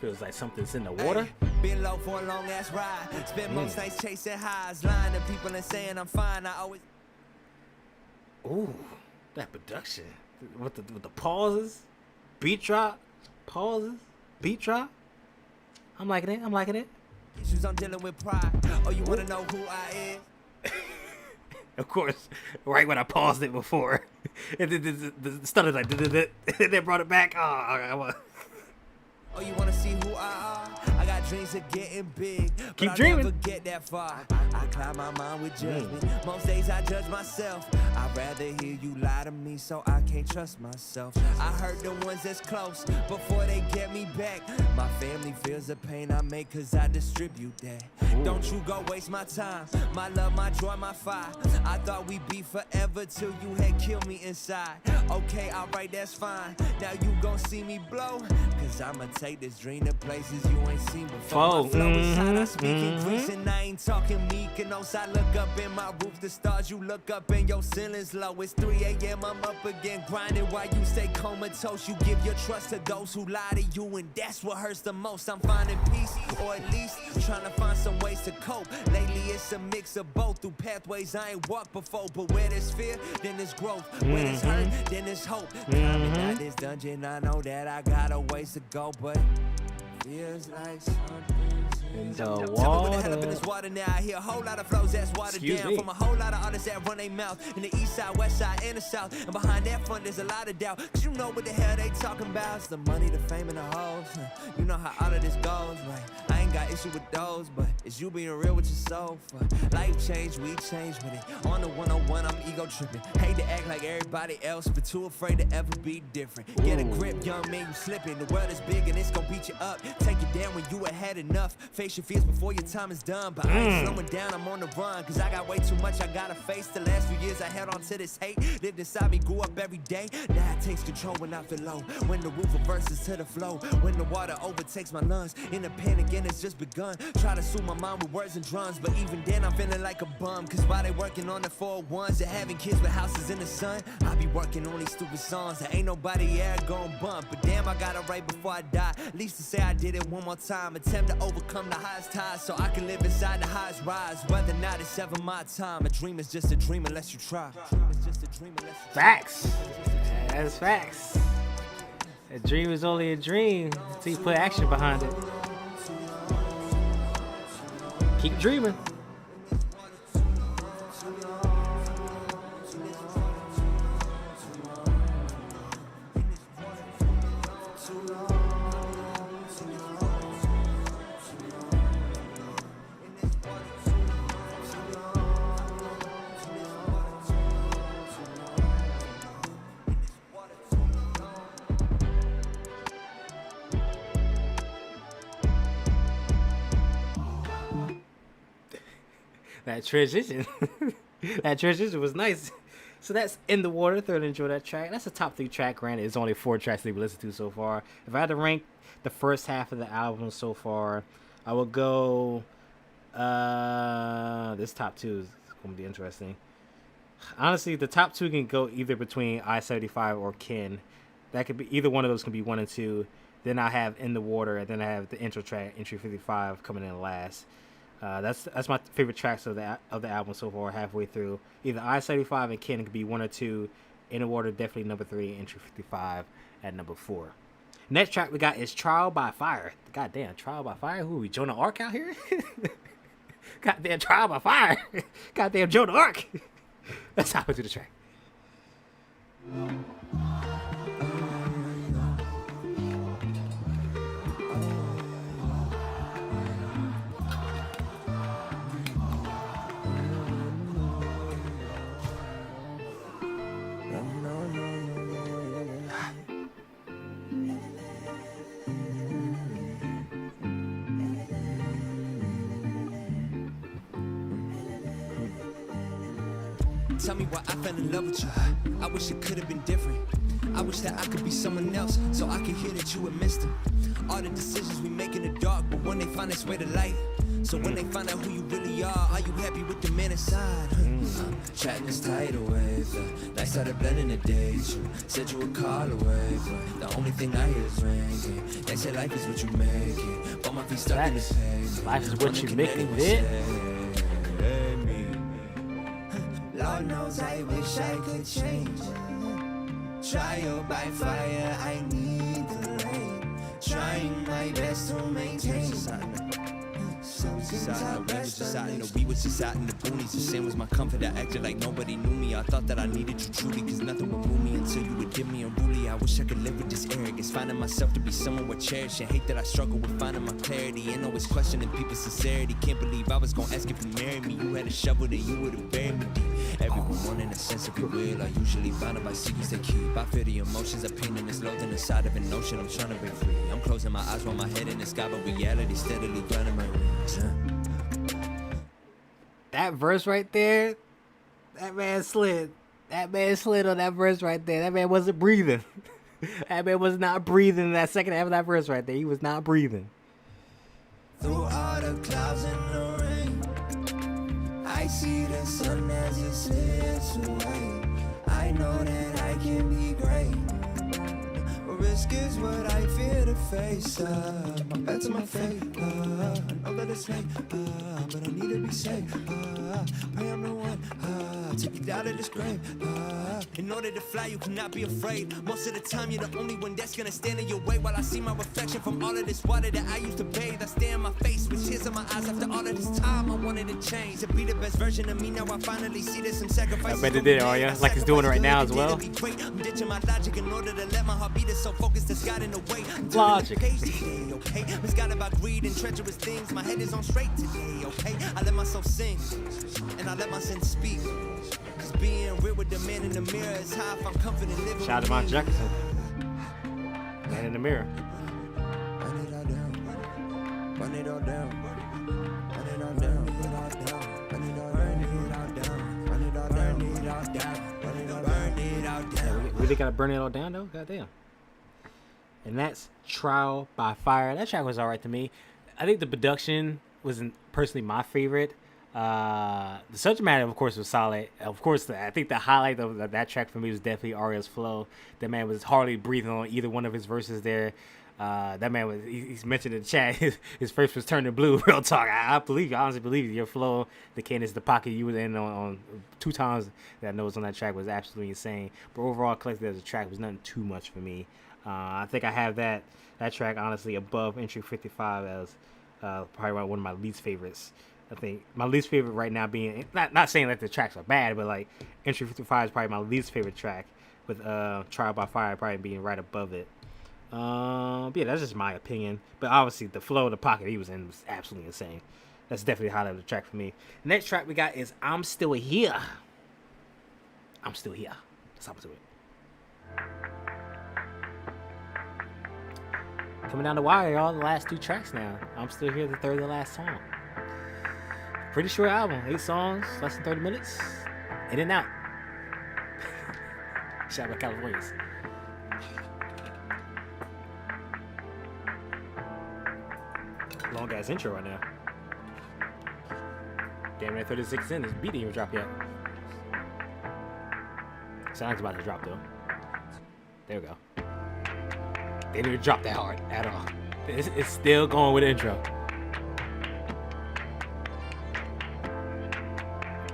[SPEAKER 1] Feels like something's in the water.
[SPEAKER 2] Been low for a long ass ride. Spent most nights chasing highs, lying to people and saying I'm fine. I always.
[SPEAKER 1] Ooh, that production with the pauses, beat drop, pauses, beat drop. I'm liking it.
[SPEAKER 2] Issues I'm dealing with pride. Oh, you wanna know who I am?
[SPEAKER 1] Of course, right when I paused it before, the stutter like they brought it back.
[SPEAKER 2] Oh, you wanna see who I are? I got dreams of getting big, but
[SPEAKER 1] Keep
[SPEAKER 2] I'll
[SPEAKER 1] dreaming.
[SPEAKER 2] never get that far. I cloud my mind with judgment. Most days I judge myself. I'd rather hear you lie to me, so I can't trust myself. I hurt the ones that's close before they get me back. My family feels the pain I make, cause I distribute that. Don't you go waste my time. My love, my joy, my fire. I thought we'd be forever till you had killed me inside. Okay, alright, that's fine. Now you gon' see me blow, cause I'ma take this dream to places you ain't seen before. My flow is hot, I speak increasing. I ain't talking meek and no side. Look up in my roof, the stars you look up in your ceiling's low. It's 3 a.m. I'm up again, grinding while you stay comatose. You give your trust to those who lie to you, and that's what hurts the most. I'm finding peace, or at least trying to find some ways to cope. Lately it's a mix of both, through pathways I ain't walked before. But where there's fear, then there's growth. Where there's hurt, then there's hope. Climbing out this dungeon, I know that I got a ways to go, but feels like something's
[SPEAKER 1] In the
[SPEAKER 2] Tell me what the hell up in
[SPEAKER 1] water.
[SPEAKER 2] this water now. I hear a whole lot of flows that's watered
[SPEAKER 1] Excuse
[SPEAKER 2] down
[SPEAKER 1] me.
[SPEAKER 2] from a whole lot of artists that run their mouth in the east side, west side, and the south. And behind that front, there's a lot of doubt. Cause you know what the hell they talking about. It's the money, the fame, and the hoes. You know how all of this goes, right? I ain't got issue with those, but it's you being real with your soul. Life change, we change with it. On the 101, I'm ego tripping. Hate to act like everybody else, but too afraid to ever be different. Get a grip, young man, you slipping. The world is big and it's gonna beat you up. Take you down when you had enough. Face your fears before your time is done. But I ain't slowing down, I'm on the run. Cause I got way too much I gotta face. The last few years I held on to this hate. Lived inside me, grew up every day. Now it takes control when I feel low. When the roof reverses to the flow. When the water overtakes my lungs. In a panic and it's just begun. Try to soothe my mind with words and drums. But even then I'm feeling like a bum. Cause while they working on the 401s and having kids with houses in the sun, I be working on these stupid songs that ain't nobody ever gon' bump. But damn, I gotta write before I die. At least to say I did it one more time. Attempt to overcome the highest tides so I can live inside the highest rise. Whether or not it's ever my time. A dream is just a dream unless you try.
[SPEAKER 1] Facts. That's facts. A dream is only a dream until you put action behind it. Keep dreaming. That transition. That transition was nice. So that's In the Water. Thoroughly enjoy that track. That's a top 3 track. Granted, it's only 4 tracks that we listened to so far. If I had to rank the first half of the album so far, I would go. This top 2 is going to be interesting. Honestly, the top 2 can go either between I-75 or Kin. That could be either one of those can be 1 and 2. Then I have In the Water, and then I have the intro track, Entry 55, coming in last. That's my favorite tracks of the album so far. Halfway through, either I-75 and Ken could be 1 or 2. In the Water definitely number 3. Entry 55 at number 4. Next track we got is Trial by Fire. Goddamn, Trial by Fire. Who are we, Jonah Ark out here? Goddamn, Trial by Fire. Goddamn, Jonah Ark. Let's hop into the track.
[SPEAKER 2] Tell me why I fell in love with you. I wish it could have been different. I wish that I could be someone else so I could hear that you had missed them. All the decisions we make in the dark, but when they find its way to light. So when they find out who you really are you happy with the man inside? Chatting this tidal wave, night started blending the days. You said you would call away, but the only thing I hear is ringing. They say life is what you make it, but my feet stuck in the pain.
[SPEAKER 1] Life is what you make it.
[SPEAKER 2] Lord knows I wish I could change. Trial by fire, I need the rain. Trying my best to maintain. We was just out in the boonies. The same was my comfort. I acted like nobody knew me. I thought that I needed you truly, cause nothing would move me until you would give me unruly. I wish I could live with this arrogance, finding myself to be someone worth cherishing. Hate that I struggle with finding my clarity and always questioning people's sincerity. Can't believe I was gonna ask if you married me. You had a shovel that you would've buried me deep. Everyone wanting a sense of your will. I usually find it by secrets they keep. I feel the emotions of pain and it's loathing inside of an ocean. I'm trying to break free. I'm closing my eyes while my head in the sky, but reality steadily grinding my wings.
[SPEAKER 1] That verse right there, that man slid. That man slid on that verse right there. That man wasn't breathing. That man was not breathing in that second half of that verse right there. He was not breathing.
[SPEAKER 2] Through all the clouds and the rain, I see the sun as it slips away. I know that I can be great. Risk is what I fear to face. My bets on my fate. I know that it's late, but I need to be safe. Pray I'm the one to get out of this grave. In order to fly, you cannot be afraid. Most of the time, you're the only one that's gonna stand in your way. While I see my reflection from all of this water that I used to bathe, I stare in my face with tears in my eyes. After all of this time, I wanted to change to be the best version of me. Now I finally see there's some sacrifices.
[SPEAKER 1] I bet it did, Ariea. Like he's doing it right now as well.
[SPEAKER 2] I'm ditching my logic in order to let my heart beat it so focused that's got in the way.
[SPEAKER 1] logic.
[SPEAKER 2] Okay, misguided by greed and treacherous things. My head is on straight today, okay? I let myself sing, and I let my sins speak. Cause being real with the man in the mirror is how I find comfort in living.
[SPEAKER 1] Shout out to Mount Jefferson. Man in the mirror.
[SPEAKER 2] Run it all down. Run it all down. Run it all down. Run it all down. Run it all down. Run it all down. Run it all down. Run it all down. Burn it all down.
[SPEAKER 1] Yeah, we really gotta burn it all down though? Goddamn. And that's Trial by Fire. That track was alright to me. I think the production wasn't personally my favorite. The subject matter, of course, was solid. Of course, I think the highlight of that track for me was definitely Aria's flow. That man was hardly breathing on either one of his verses there. That man was, he's mentioned in the chat, his face was turning blue. Real talk. I believe you. I honestly believe you. Your flow, the cadence, the pocket you were in on 2 times that I know was on that track was absolutely insane. But overall, collectively as a track, was nothing too much for me. I think I have that track honestly above Entry 55 as probably one of my least favorites. I think my least favorite right now being, not saying that the tracks are bad, but like Entry 55 is probably my least favorite track, with Trial by Fire probably being right above it. Yeah, that's just my opinion. But obviously the flow, the pocket he was in was absolutely insane. That's definitely the highlight of the track for me. The next track we got is I'm Still Here. I'm Still Here. Let's hop to it. Coming down the wire, y'all. The last 2 tracks now. I'm Still Here, the third to last song. Pretty short album. 8 songs, less than 30 minutes. In and out. Shout out to Californians. Long ass intro right now. Damn near 36 in. This beat didn't even drop yet. Sounds about to drop though. There we go. They didn't even drop that hard at all. It's still going with the intro.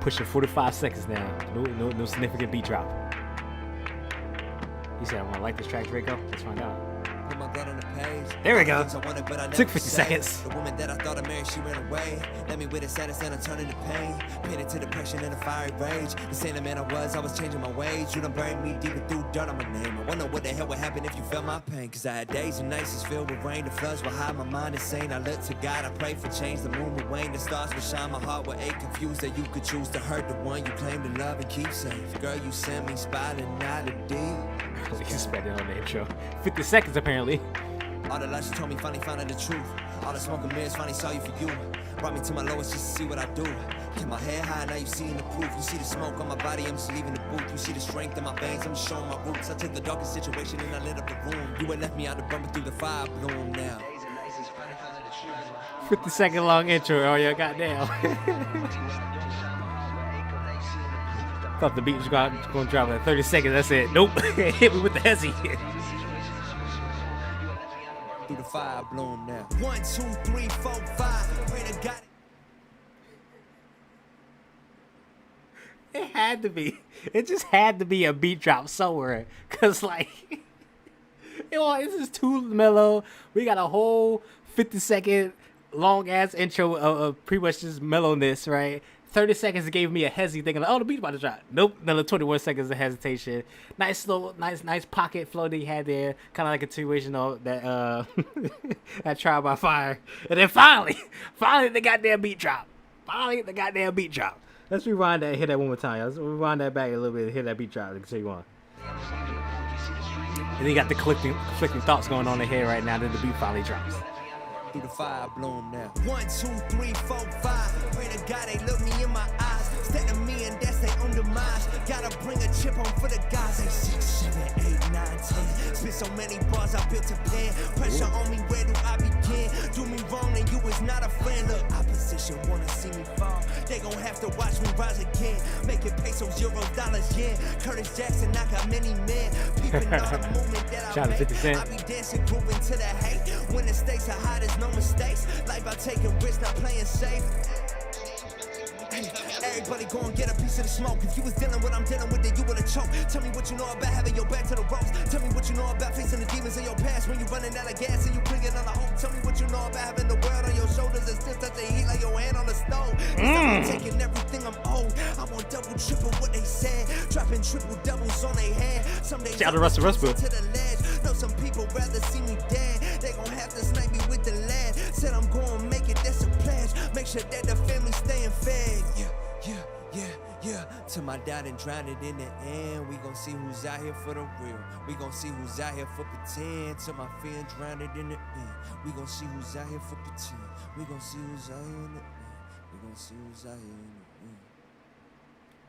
[SPEAKER 1] Pushing 45 seconds now. No significant beat drop. You said I want to like this track, Draco? Let's find out.
[SPEAKER 2] Put my blood on the page.
[SPEAKER 1] There we go.
[SPEAKER 2] Wanted,
[SPEAKER 1] Took 50 seconds.
[SPEAKER 2] The woman that I thought I married, she ran away. Let me with the sadness and I turned into pain. Pinned to depression and a fiery rage. The same man I was changing my ways. You done buried me deeper through dirt on my name. I wonder what the hell would happen if you felt my pain. Cause I had days and nights just filled with rain. The floods will hide my mind insane. I look to God, I pray for change. The moon will wane, the stars will shine. My heart will ache, confused that you could choose to hurt the one you claim to love and keep safe. Girl, you sent me spiraling out of deep.
[SPEAKER 1] He sped it on the intro. 50 seconds apparently.
[SPEAKER 2] All the lies you told me finally found out the truth. All the smoke and mirrors finally saw you for you. Brought me to my lowest just to see what I do. Kept my head high, now you seeing the proof. You see the smoke on my body, I'm just leaving the booth. You see the strength in my veins, I'm just showing my roots. I took the darkest situation and I lit up the room. You had left me out to burn through the fire bloom now.
[SPEAKER 1] 50-second long intro. Oh yeah, goddamn. Thought the beat was going to drop at 30 seconds. That's it. Nope. Hit me with the hezzy.
[SPEAKER 2] Through the fire bloom now. 1, 2, 3, 4, 5. Pray to God.
[SPEAKER 1] It had to be. It just had to be a beat drop somewhere. Cause like, this is too mellow. We got a whole 50-second long ass intro of pretty much just mellowness, right? 30 seconds gave me a hezzy thinking like, oh, the beat's about to drop. Nope, another 21 seconds of hesitation. Nice slow, nice pocket flow that he had there. Kind of like a continuation of that that Trial by Fire. And then finally the goddamn beat drop. Let's rewind that and hit that one more time. Let's rewind that back a little bit and hit that beat drop and continue on. And then you got the conflicting thoughts going on in here right now. Then the beat finally drops.
[SPEAKER 2] Through the fire bloom now. 1, 2, 3, 4, 5. Pray to God they look me in my eyes. Stay to me and that's their own demise. Gotta bring a chip on for the guys. They 6, 7, 8, 9, 10. Spit so many bars I built a plan. Pressure on me, where do I begin? Do me wrong and you is not a friend. Look, opposition wanna see me fall. They gon' have to watch me rise again. Making pesos, euros, dollars, yen. Curtis Jackson, I got many men. Peeping all the movement that I make. I be dancing, grooving to the hate. When the stakes are high, there's no mistakes. Life by taking risks, not playing safe. Hey, everybody go and get a piece of the smoke. If you was dealing with what I'm dealing with, then you would've choked. Tell me what you know about having your back to the ropes. Tell me what you know about facing the demons in your past. When you running out of gas and you clinging on the hope. Tell me what you know about having the world on your shoulders and still touch the heat like your hand on the stove. I'm taking everything I'm owed. I want double, triple what they said. Dropping triple doubles on their head. Some days
[SPEAKER 1] shout out to Russell Westbrook.
[SPEAKER 2] To the ledge. No, some people rather see me dead. sure that the family's staying fed. Yeah. Till my dad and drown it in the end. We gon' see who's out here for the real. We gon' see who's out here for pretend. Till my fear drown it in the end. We gon' see who's out here for pretend. We gon' see who's out here in the end. We gon' see who's out here in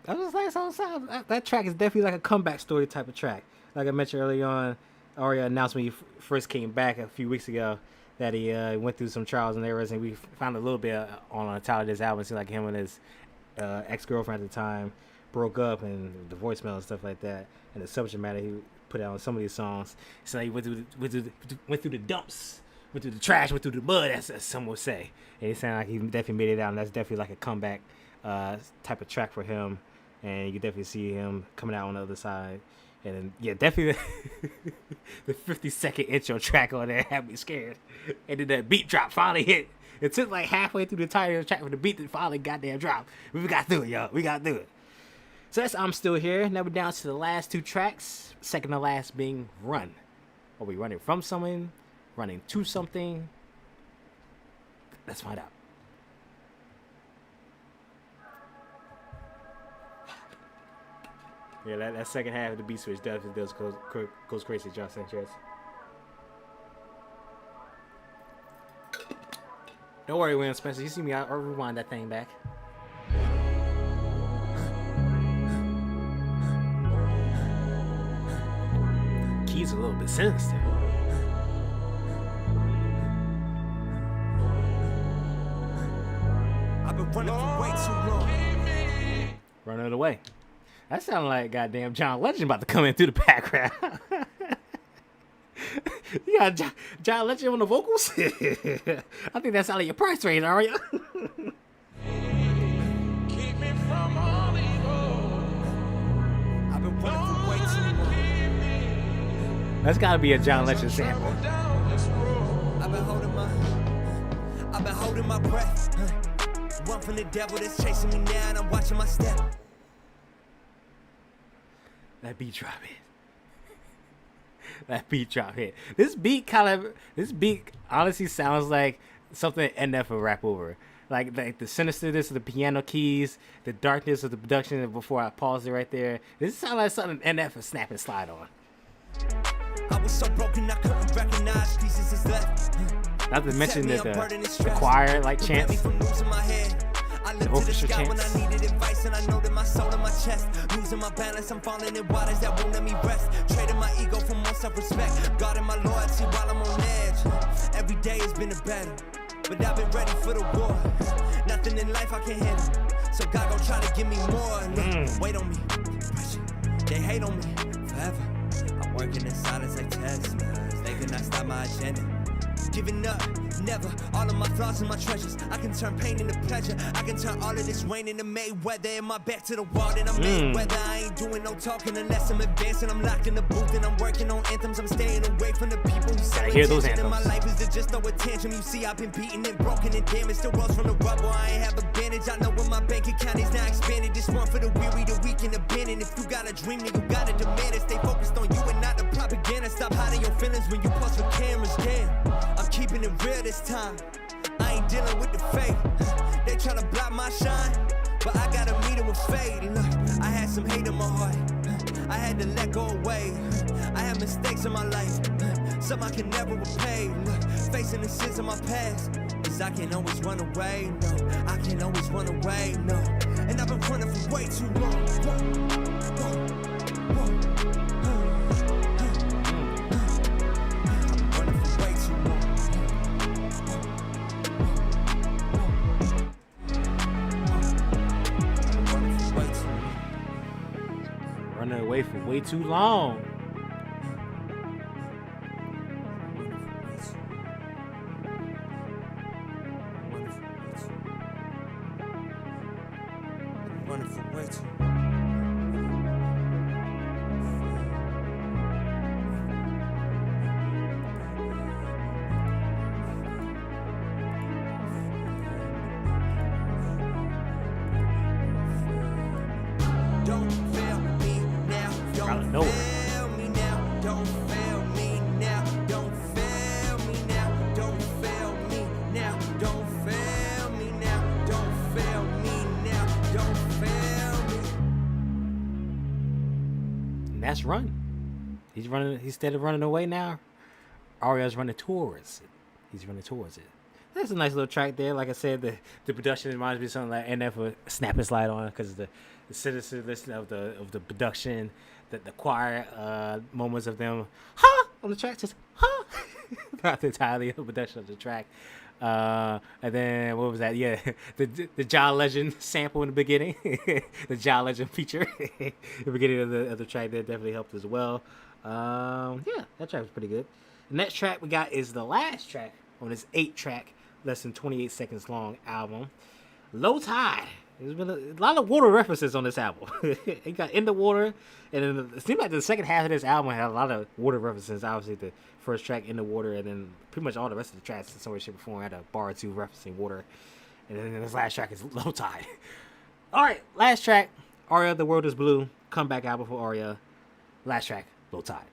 [SPEAKER 2] the end.
[SPEAKER 1] I was like, so that track is definitely like a comeback story type of track. Like I mentioned earlier on, Ariea announced when he first came back a few weeks ago that he went through some trials and errors, and we found a little bit on the title of this album. It seemed like him and his ex-girlfriend at the time broke up, and the voicemail and stuff like that, and the subject matter he put out on some of these songs. So he went through the dumps, went through the trash, went through the mud, as some would say. And it sounded like he definitely made it out, and that's definitely like a comeback type of track for him. And you can definitely see him coming out on the other side. And then, yeah, definitely the 50-second intro track on there had me scared. And then that beat drop finally hit. It took like halfway through the entire track for the beat to finally goddamn drop. We got through it, y'all. We got through it. So that's I'm Still Here. Now we're down to the last two tracks. Second to last being Run. Are we running from someone? Running to something? Let's find out. Yeah, that second half of the beat switch definitely goes crazy, John Sanchez. Don't worry, William Spencer. You see me, I'll rewind that thing back. Key's a little bit sinister.
[SPEAKER 2] I've been running for way too long.
[SPEAKER 1] Running it away. That sounded like goddamn John Legend about to come in through the background. You got John Legend on the vocals? I think that's out of your price range, Ariea.
[SPEAKER 4] Keep me from all evil.
[SPEAKER 2] I've been running for way too long.
[SPEAKER 1] That's gotta be a John Legend sample.
[SPEAKER 2] I've been holding my breath. Run from the devil that's chasing me now, and I'm watching my step.
[SPEAKER 1] That beat drop hit. That beat drop hit. This beat honestly sounds like something NF would rap over. Like the sinisterness of the piano keys, the darkness of the production. Before I pause it right there, this sounds like something NF would snap and slide on.
[SPEAKER 2] I was so broken I couldn't recognize pieces is left.
[SPEAKER 1] Not to mention that the choir like chants.
[SPEAKER 2] I looked to the sky when I needed advice, and I know that my soul in my chest. Losing my balance, I'm falling in waters that won't let me rest. Trading my ego for more self-respect, guarding my loyalty while I'm on edge. Every day has been a battle, but I've been ready for the war. Nothing in life I can handle, so God gon' try to give me more. Look, wait on me, pressure. They hate on me forever. I'm working in silence like Teslas. They could not stop my agenda. Giving up, never. All of my flaws and my treasures. I can turn pain into pleasure. I can turn all of this rain into Mayweather. And my back to the wall, and I'm Mayweather. I ain't doing no talking unless I'm advancing. I'm locked in the booth and I'm working on anthems. I'm staying away from the people who sell attention. And my life is to just throw a tantrum. You see, I've been beaten and broken and damaged. The rose from the rubble, I ain't have a bandage. I know when my bank account is now expanded. This one for the weary, the weak, and abandoned. If you got a dream, then you gotta demand it. Stay focused on you and not the propaganda. Stop hiding your feelings when you post for cameras. Damn, I'm keeping it real this time. I ain't dealing with the fake. They tryna block my shine, but I gotta meet it with fate. Look, I had some hate in my heart. I had to let go away. I had mistakes in my life, some I can never repay. Look, facing the sins of my past, cause I can't always run away. No, I can't always run away. No, and I've been running for way too long.
[SPEAKER 1] Running away for way too long.
[SPEAKER 2] Running for way too Don't fail me now. Don't fail
[SPEAKER 1] last run. He's running. Instead of running away now, Aria's running towards it. He's running towards it. That's a nice little track there. Like I said, the production reminds me of something like NF would snap and slide on because the cynicism of the production, the choir moments of them on the track, just throughout the entirety of the production of the track. And then what was that? Yeah, the John Legend sample in the beginning, the John Legend feature, the beginning of the track there definitely helped as well. Yeah, that track was pretty good. The next track we got is the last track on this 8-track, less than 28 seconds long album, Low Tide. There's been a lot of water references on this album. It got In the Water, and then it seemed like the second half of this album had a lot of water references. Obviously, the first track, In the Water, and then pretty much all the rest of the tracks in some way, shape, or form had a bar or two referencing water. And then this last track is Low Tide. All right, last track, Ariea, The World is Blue. Comeback album for Ariea. Last track, Low Tide.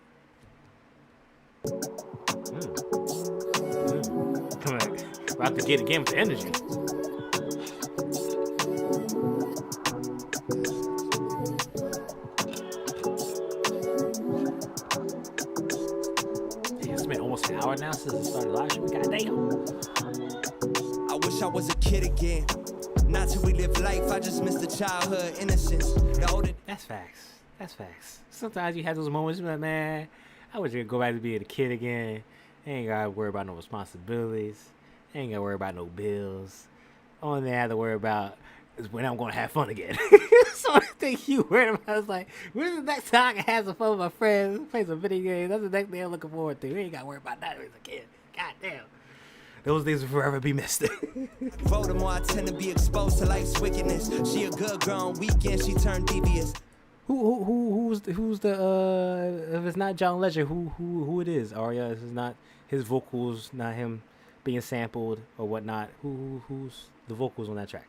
[SPEAKER 1] Come on, we're about to get again with the energy. An hour now since it started live stream. Goddamn.
[SPEAKER 2] I wish I was a kid again. Not till we live life, I just miss the childhood innocence.
[SPEAKER 1] That's facts. That's facts. Sometimes you have those moments, but man, I wish I could go back to being a kid again. I ain't gotta worry about no responsibilities. I ain't gotta worry about no bills. Only thing I have to worry about is when I'm gonna have fun again. So I think you worried about is like, when's the next time I can have some fun with my friends, play some video games? That's the next thing I'm looking forward to. We ain't gotta worry about that as a kid. God damn. Those days will forever be missed.
[SPEAKER 2] Furthermore, I tend to be exposed to life's wickedness. She a good girl on weekends, she turned devious.
[SPEAKER 1] Who's the if it's not John Legend, who it is? Ariea, this is not his vocals, not him being sampled or whatnot. Who's the vocals on that track?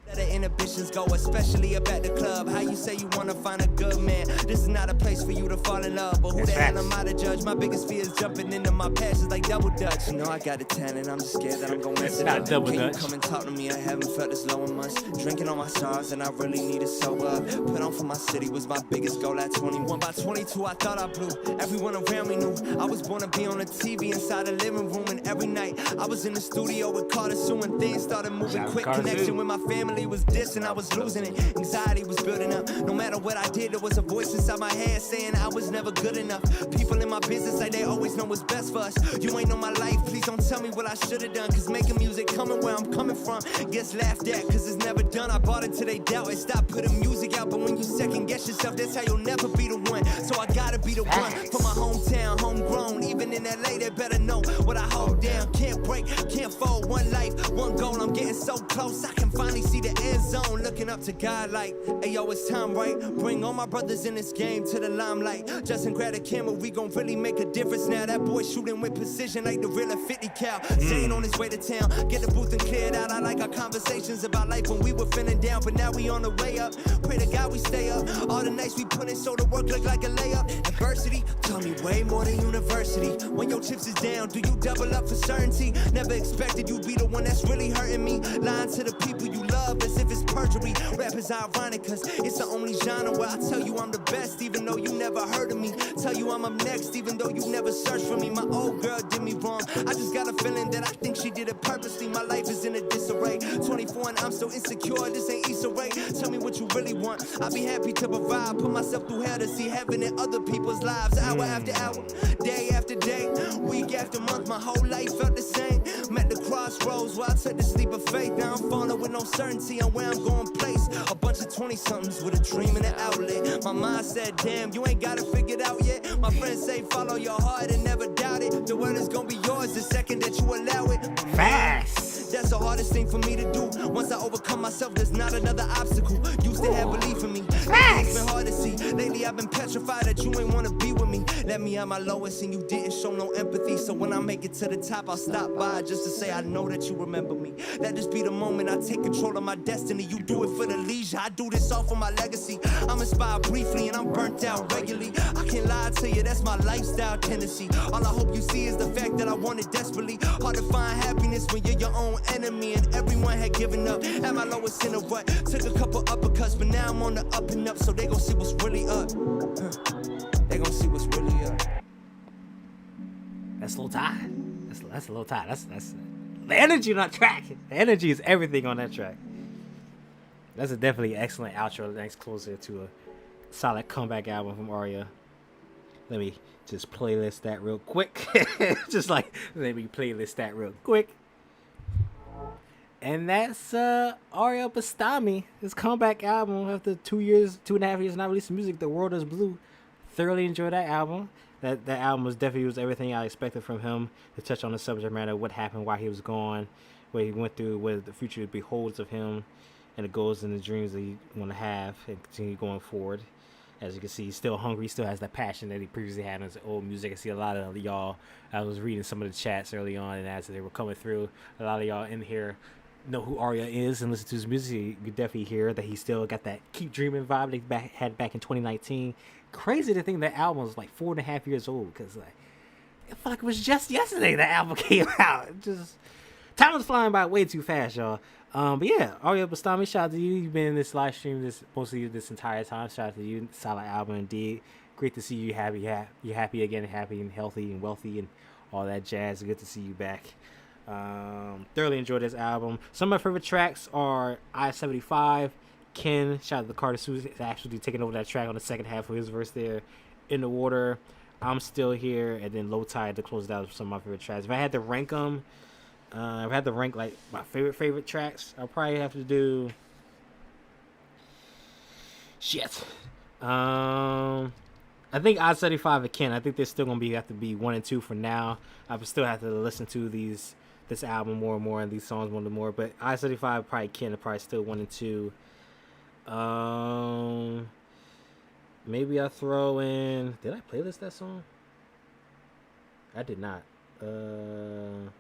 [SPEAKER 2] Let the inhibitions go, especially up at the club. How you say you wanna find a good man? This is not a place for you to fall in love. But who the hell am I to judge? My biggest fear is jumping into my passions like double dutch. You know I got a talent, I'm just scared that I'm gonna mess it up. Can you come and talk to me? I haven't felt this low in months. Drinking on my stars and I really need to sober up. Put on for my city was my biggest goal at 21. By 22 I thought I blew. Everyone around me knew I was born to be on the TV inside the living room. And every night I was in the studio with Carter Sue and things started moving quick. Connection with my family was distant, I was losing it. Anxiety was building up. No matter what I did, there was a voice inside my head saying I was never good enough. People in my business say they always know what's best for us. You ain't know my life, please don't tell me what I should have done. Cause making music coming where I'm coming from gets laughed at cause it's never done. I bought it till they doubt it. Stop putting music out, but when you second guess yourself, that's how you'll never be the one. So I gotta be the one for my hometown, homegrown. Even in LA, they better know what I hold down. Can't break, can't fold. One life, one goal. I'm getting so close, I can finally see the end zone, looking up to God like, ayo, it's time, right? Bring all my brothers in this game to the limelight. Justin grab the camera, we gon' really make a difference now. That boy shooting with precision like the real 50 cal. Saying on his way to town, get the booth and clear it out. I like our conversations about life when we were feeling down, but now we on the way up. Pray to God we stay up. All the nights we put in so the work look like a layup. Adversity taught me way more than university. When your chips is down, do you double up for certainty? Never expected you'd be the one that's really hurting me. Lying to the people you love as if it's perjury. Rap is ironic cause it's the only genre where I tell you I'm the best even though you never heard of me. Tell you I'm up next even though you never searched for me. My old girl did me wrong. I just got a feeling that I think she did it purposely. My life is in a disarray. 24 and I'm so insecure. This ain't Issa Rae. Tell me what you really want. I'll be happy to provide. Put myself through hell to see heaven in other people's lives. Hour after hour, day after day, week after month. My whole life felt the same. Met the crossroads where I took the leap of faith. Now I'm falling with no certainty on where I'm going place. A bunch of 20-somethings with a dream and an outlet. My mind said, damn, you ain't got it figured out yet. My friends say, follow your heart and never doubt it. The world is gonna be yours the second that you allow it.
[SPEAKER 1] Fast.
[SPEAKER 2] That's the hardest thing for me to do. Once I overcome myself, there's not another obstacle. Used to have belief in me. It's been hard to see. Lately I've been petrified that you ain't wanna be with me. Let me at my lowest and you didn't show no empathy. So when I make it to the top, I'll stop by just to say I know that you remember me. Let this be the moment I take control of my destiny. You do it for the leisure, I do this all for my legacy. I'm inspired briefly and I'm burnt out regularly. I can't lie to you, that's my lifestyle tendency. All I hope you see is the fact that I want it desperately. Hard to find happiness when you're your own enemy and everyone had given up. At my lowest in a rut, took a couple uppercuts, but now I'm on the up and up, so they gon' see what's really up. gon' see what's really up.
[SPEAKER 1] That's low tide. That's a low tide. That's the energy on that track. The energy is everything on that track. That's a definitely excellent outro. Next closer to a solid comeback album from Ariea. Let me just playlist that real quick. Just like let me playlist that real quick. And that's Ariea Bastami, his comeback album after 2.5 years not releasing music. The World Is Blue. Thoroughly enjoyed that album. That album was everything I expected from him. To touch on the subject matter, what happened, why he was gone, what he went through, what the future beholds of him, and the goals and the dreams that he want to have and continue going forward. As you can see, he's still hungry. He still has that passion that he previously had in his old music. I see a lot of y'all. I was reading some of the chats early on, and as they were coming through, a lot of y'all in here know who Ariea is and listen to his music. You could definitely hear that he still got that Keep Dreaming vibe that he had back in 2019. Crazy to think that album was like 4.5 years old, because like it felt like it was just yesterday that album came out. Time was flying by way too fast, y'all. But yeah, Ariea Bastami, shout out to you. You've been in this live stream mostly this entire time. Shout out to you. Solid album indeed. Great to see you happy. You're happy again, happy and healthy and wealthy and all that jazz. Good to see you back. Thoroughly enjoyed this album. Some of my favorite tracks are I-75. Ken, shout out to Carter Suze, actually taking over that track on the second half of his verse there. In the Water, I'm Still Here, and then Low Tide to close it out with some of my favorite tracks. If I had to rank them, if I had to rank like my favorite tracks, I'll probably have to do shit. I think I-75 and Ken. I think they're still gonna have to be 1 and 2 for now. I would still have to listen to this album more and more and these songs more and more. But I-75 probably Ken are probably still 1 and 2. Maybe I'll throw in. Did I playlist that song? I did not. So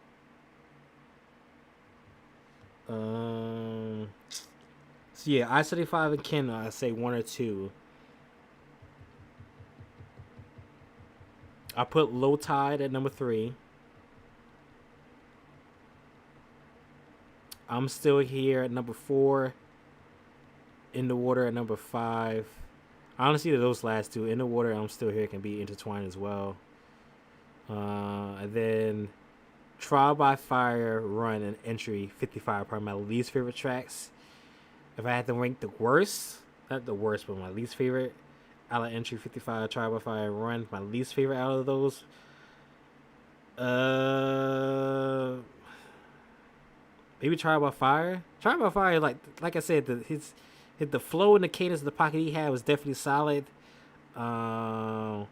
[SPEAKER 1] yeah, I-75 and Ken, I say 1 or 2. I put Low Tide at number 3. I'm Still Here at number 4. In the Water at number 5. Honestly, those last two, In the Water, I'm Still Here, can be intertwined as well. And then Trial by Fire, Run, and Entry 55 are probably my least favorite tracks. If I had to rank the worst, not the worst, but my least favorite, out of Entry 55, Trial by Fire, Run, my least favorite out of those. Maybe Trial by Fire. Trial by Fire, like I said, the flow and the cadence of the pocket he had was definitely solid. But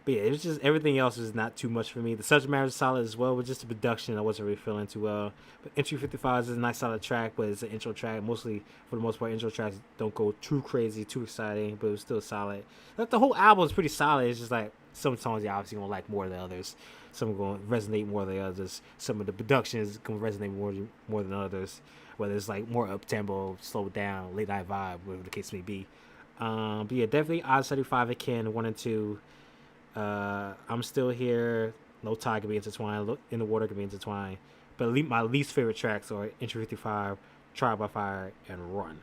[SPEAKER 1] yeah, it was just everything else was not too much for me. The subject matter is solid as well, but just the production I wasn't really feeling too well. But Entry 55 is a nice solid track, but it's an intro track. Mostly, for the most part, intro tracks don't go too crazy, too exciting, but it was still solid. Like, the whole album is pretty solid. It's just like some songs you obviously gonna like more than others. Some are gonna resonate more than others. Some of the production is gonna resonate more than others. Whether it's like more up tempo, slow down, late night vibe, whatever the case may be. But yeah, definitely I-75 and Ken 1 and 2. I'm Still Here, Low Tide can be intertwined, In the Water can be intertwined. But my least favorite tracks are Entry 55, Trial by Fire, and Run.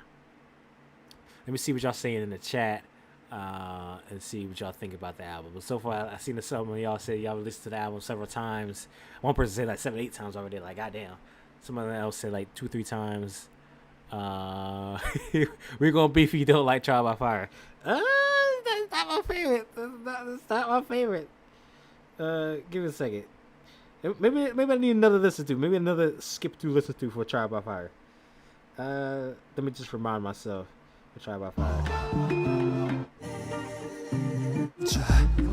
[SPEAKER 1] Let me see what y'all saying in the chat, and see what y'all think about the album. But so far, I've seen some of y'all say y'all listened to the album several times. One person said like 7, 8 times already. Like, goddamn. Someone else said like 2, 3 times. We're gonna beef if you don't like Trial by Fire. That's not my favorite. That's not my favorite. Give me a second. Maybe I need another listen to. Maybe another skip through listen to for Trial by Fire. Let me just remind myself of Trial by Fire.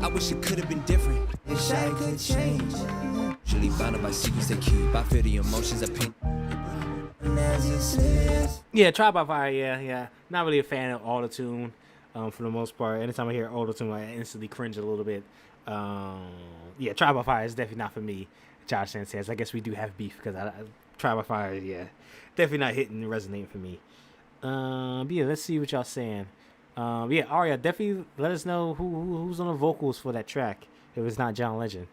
[SPEAKER 2] I wish it could have been different. Wish I could change. Usually bounded by secrets they keep. I feel the emotions I paint.
[SPEAKER 1] Yeah, Trial by Fire. Yeah. Not really a fan of Autotune. For the most part, anytime I hear Autotune, I instantly cringe a little bit. Yeah, Trial by Fire is definitely not for me. Josh says, I guess we do have beef because Trial by Fire, yeah, definitely not hitting and resonating for me. But yeah, let's see what y'all saying. Yeah, Ariea, definitely let us know who's on the vocals for that track if it's not John Legend.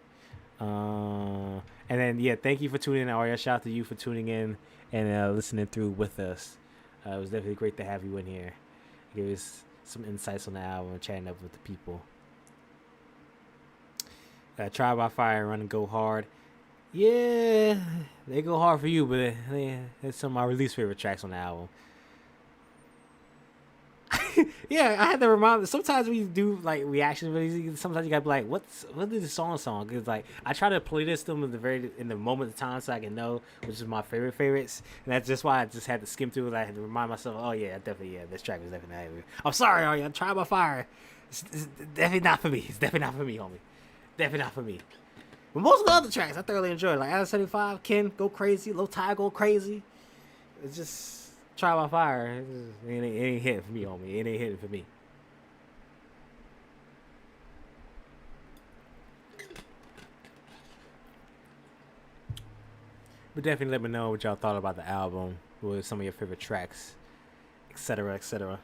[SPEAKER 1] And then yeah, thank you for tuning in, Ariea. Shout out to you for tuning in and listening through with us. It was definitely great to have you in here. Give us some insights on the album and chatting up with the people. Trial by Fire and Run and Go Hard. Yeah, they go hard for you, but it's some of my least favorite tracks on the album. Yeah, I had to remind. Sometimes we do like reaction videos. Sometimes you gotta be like, what is the song? Because like I try to playlist them in the moment of time so I can know which is my favorites, and that's just why I just had to skim through it. I had to remind myself, oh yeah, definitely, this track was definitely not. I'm sorry, Ariea. Trial by Fire. It's definitely not for me. It's definitely not for me, homie. Definitely not for me. But most of the other tracks I thoroughly enjoyed, like Adam 75, Ken, Go Crazy, Low Tide, Go Crazy. It's just. Trial by Fire, it ain't hitting for me, homie. It ain't hitting for me. But definitely let me know what y'all thought about the album, what were some of your favorite tracks, etc., etc.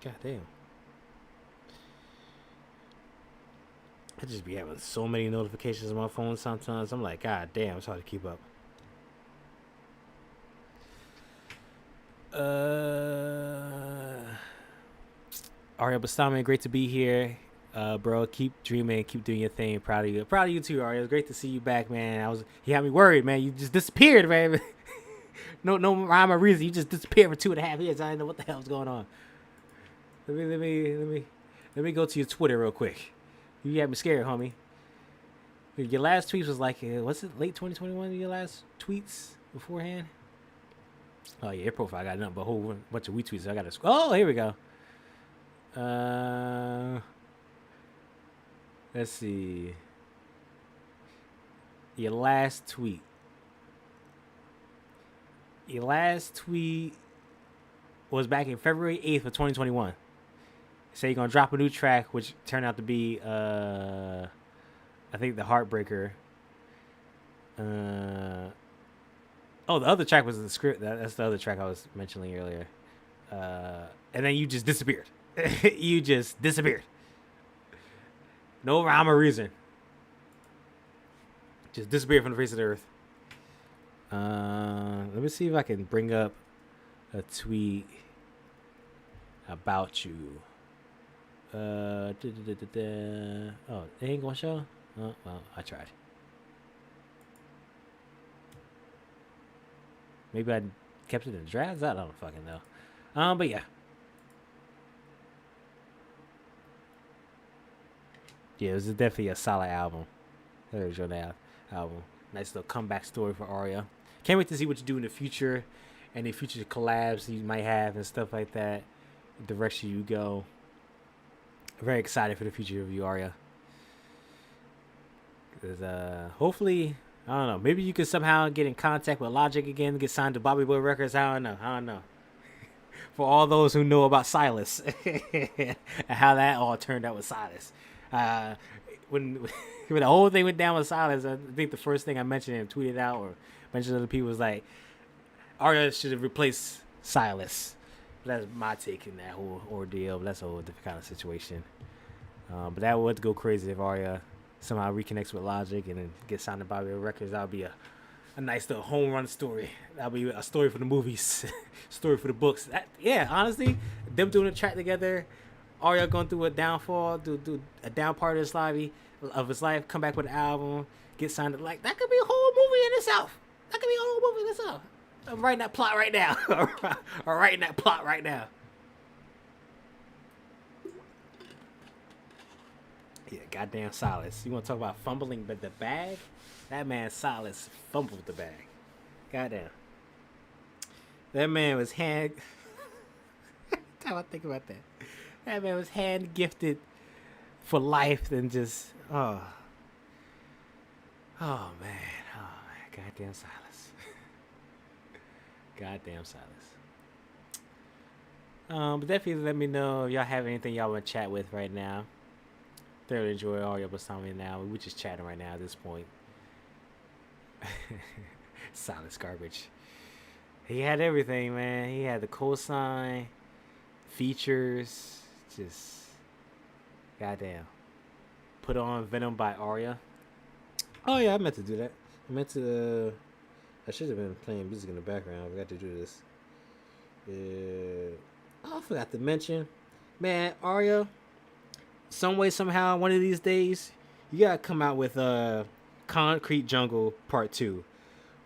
[SPEAKER 1] God damn. I just be having so many notifications on my phone sometimes. I'm like, God damn, it's hard to keep up. Ariea Bastami, great to be here. Bro, keep dreaming, keep doing your thing. Proud of you. Proud of you too, Ariea. It's great to see you back, man. He had me worried, man. You just disappeared, man. no rhyme or reason. You just disappeared for 2.5 years. I didn't know what the hell's going on. Let me go to your Twitter real quick. You had me scared, homie. Your last tweets was like, what's it, late 2021? Your last tweets beforehand? Oh yeah, your profile got nothing but a whole bunch of retweets. I got to. Oh, here we go. Let's see. Your last tweet. Your last tweet was back in February 8th of 2021. Say you're gonna drop a new track, which turned out to be I think the Heartbreaker. The other track was the script. That's the other track I was mentioning earlier. And then you just disappeared. You just disappeared. No rhyme or reason. Just disappeared from the face of the earth. Let me see if I can bring up a tweet about you. Oh, it ain't gonna show? Oh, well, I tried. Maybe I kept it in the drafts? I don't fucking know. But yeah. Yeah, it was definitely a solid album. There's your album. Nice little comeback story for Ariea. Can't wait to see what you do in the future. Any future collabs you might have and stuff like that. The direction you go. Very excited for the future of you, Ariea. Because hopefully, I don't know, maybe you could somehow get in contact with Logic again, get signed to Bobby Boy Records. I don't know. For all those who know about Silas and how that all turned out with Silas. When the whole thing went down with Silas, I think the first thing I mentioned and tweeted out or mentioned to other people was like, Ariea should have replaced Silas. That's my take in that whole ordeal. But that's a whole different kind of situation. But that would go crazy if Ariea somehow reconnects with Logic and then gets signed to Bobby Records. That would be a nice little home run story. That would be a story for the movies, story for the books. Honestly, them doing a track together, Ariea going through a downfall, do a down part of his life, come back with an album, get signed to, like, that could be a whole movie in itself. I'm writing that plot right now. I'm writing that plot right now. Yeah, goddamn Silas. You want to talk about fumbling but the bag? That man Silas fumbled the bag. Goddamn. That man was hand... How I think about that. That man was hand gifted for life and just... Oh, man. Goddamn Silas. Goddamn Silas. But definitely let me know if y'all have anything y'all want to chat with right now. Thoroughly enjoy Ariea Bastami now. We're just chatting right now at this point. Silas garbage. He had everything, man. He had the cosign, features, just goddamn. Put on Venom by Ariea. Oh yeah, I meant to do that. I should have been playing music in the background. I forgot to do this. I forgot to mention, man, Ariea, some way, somehow, one of these days, you gotta come out with Concrete Jungle Part 2.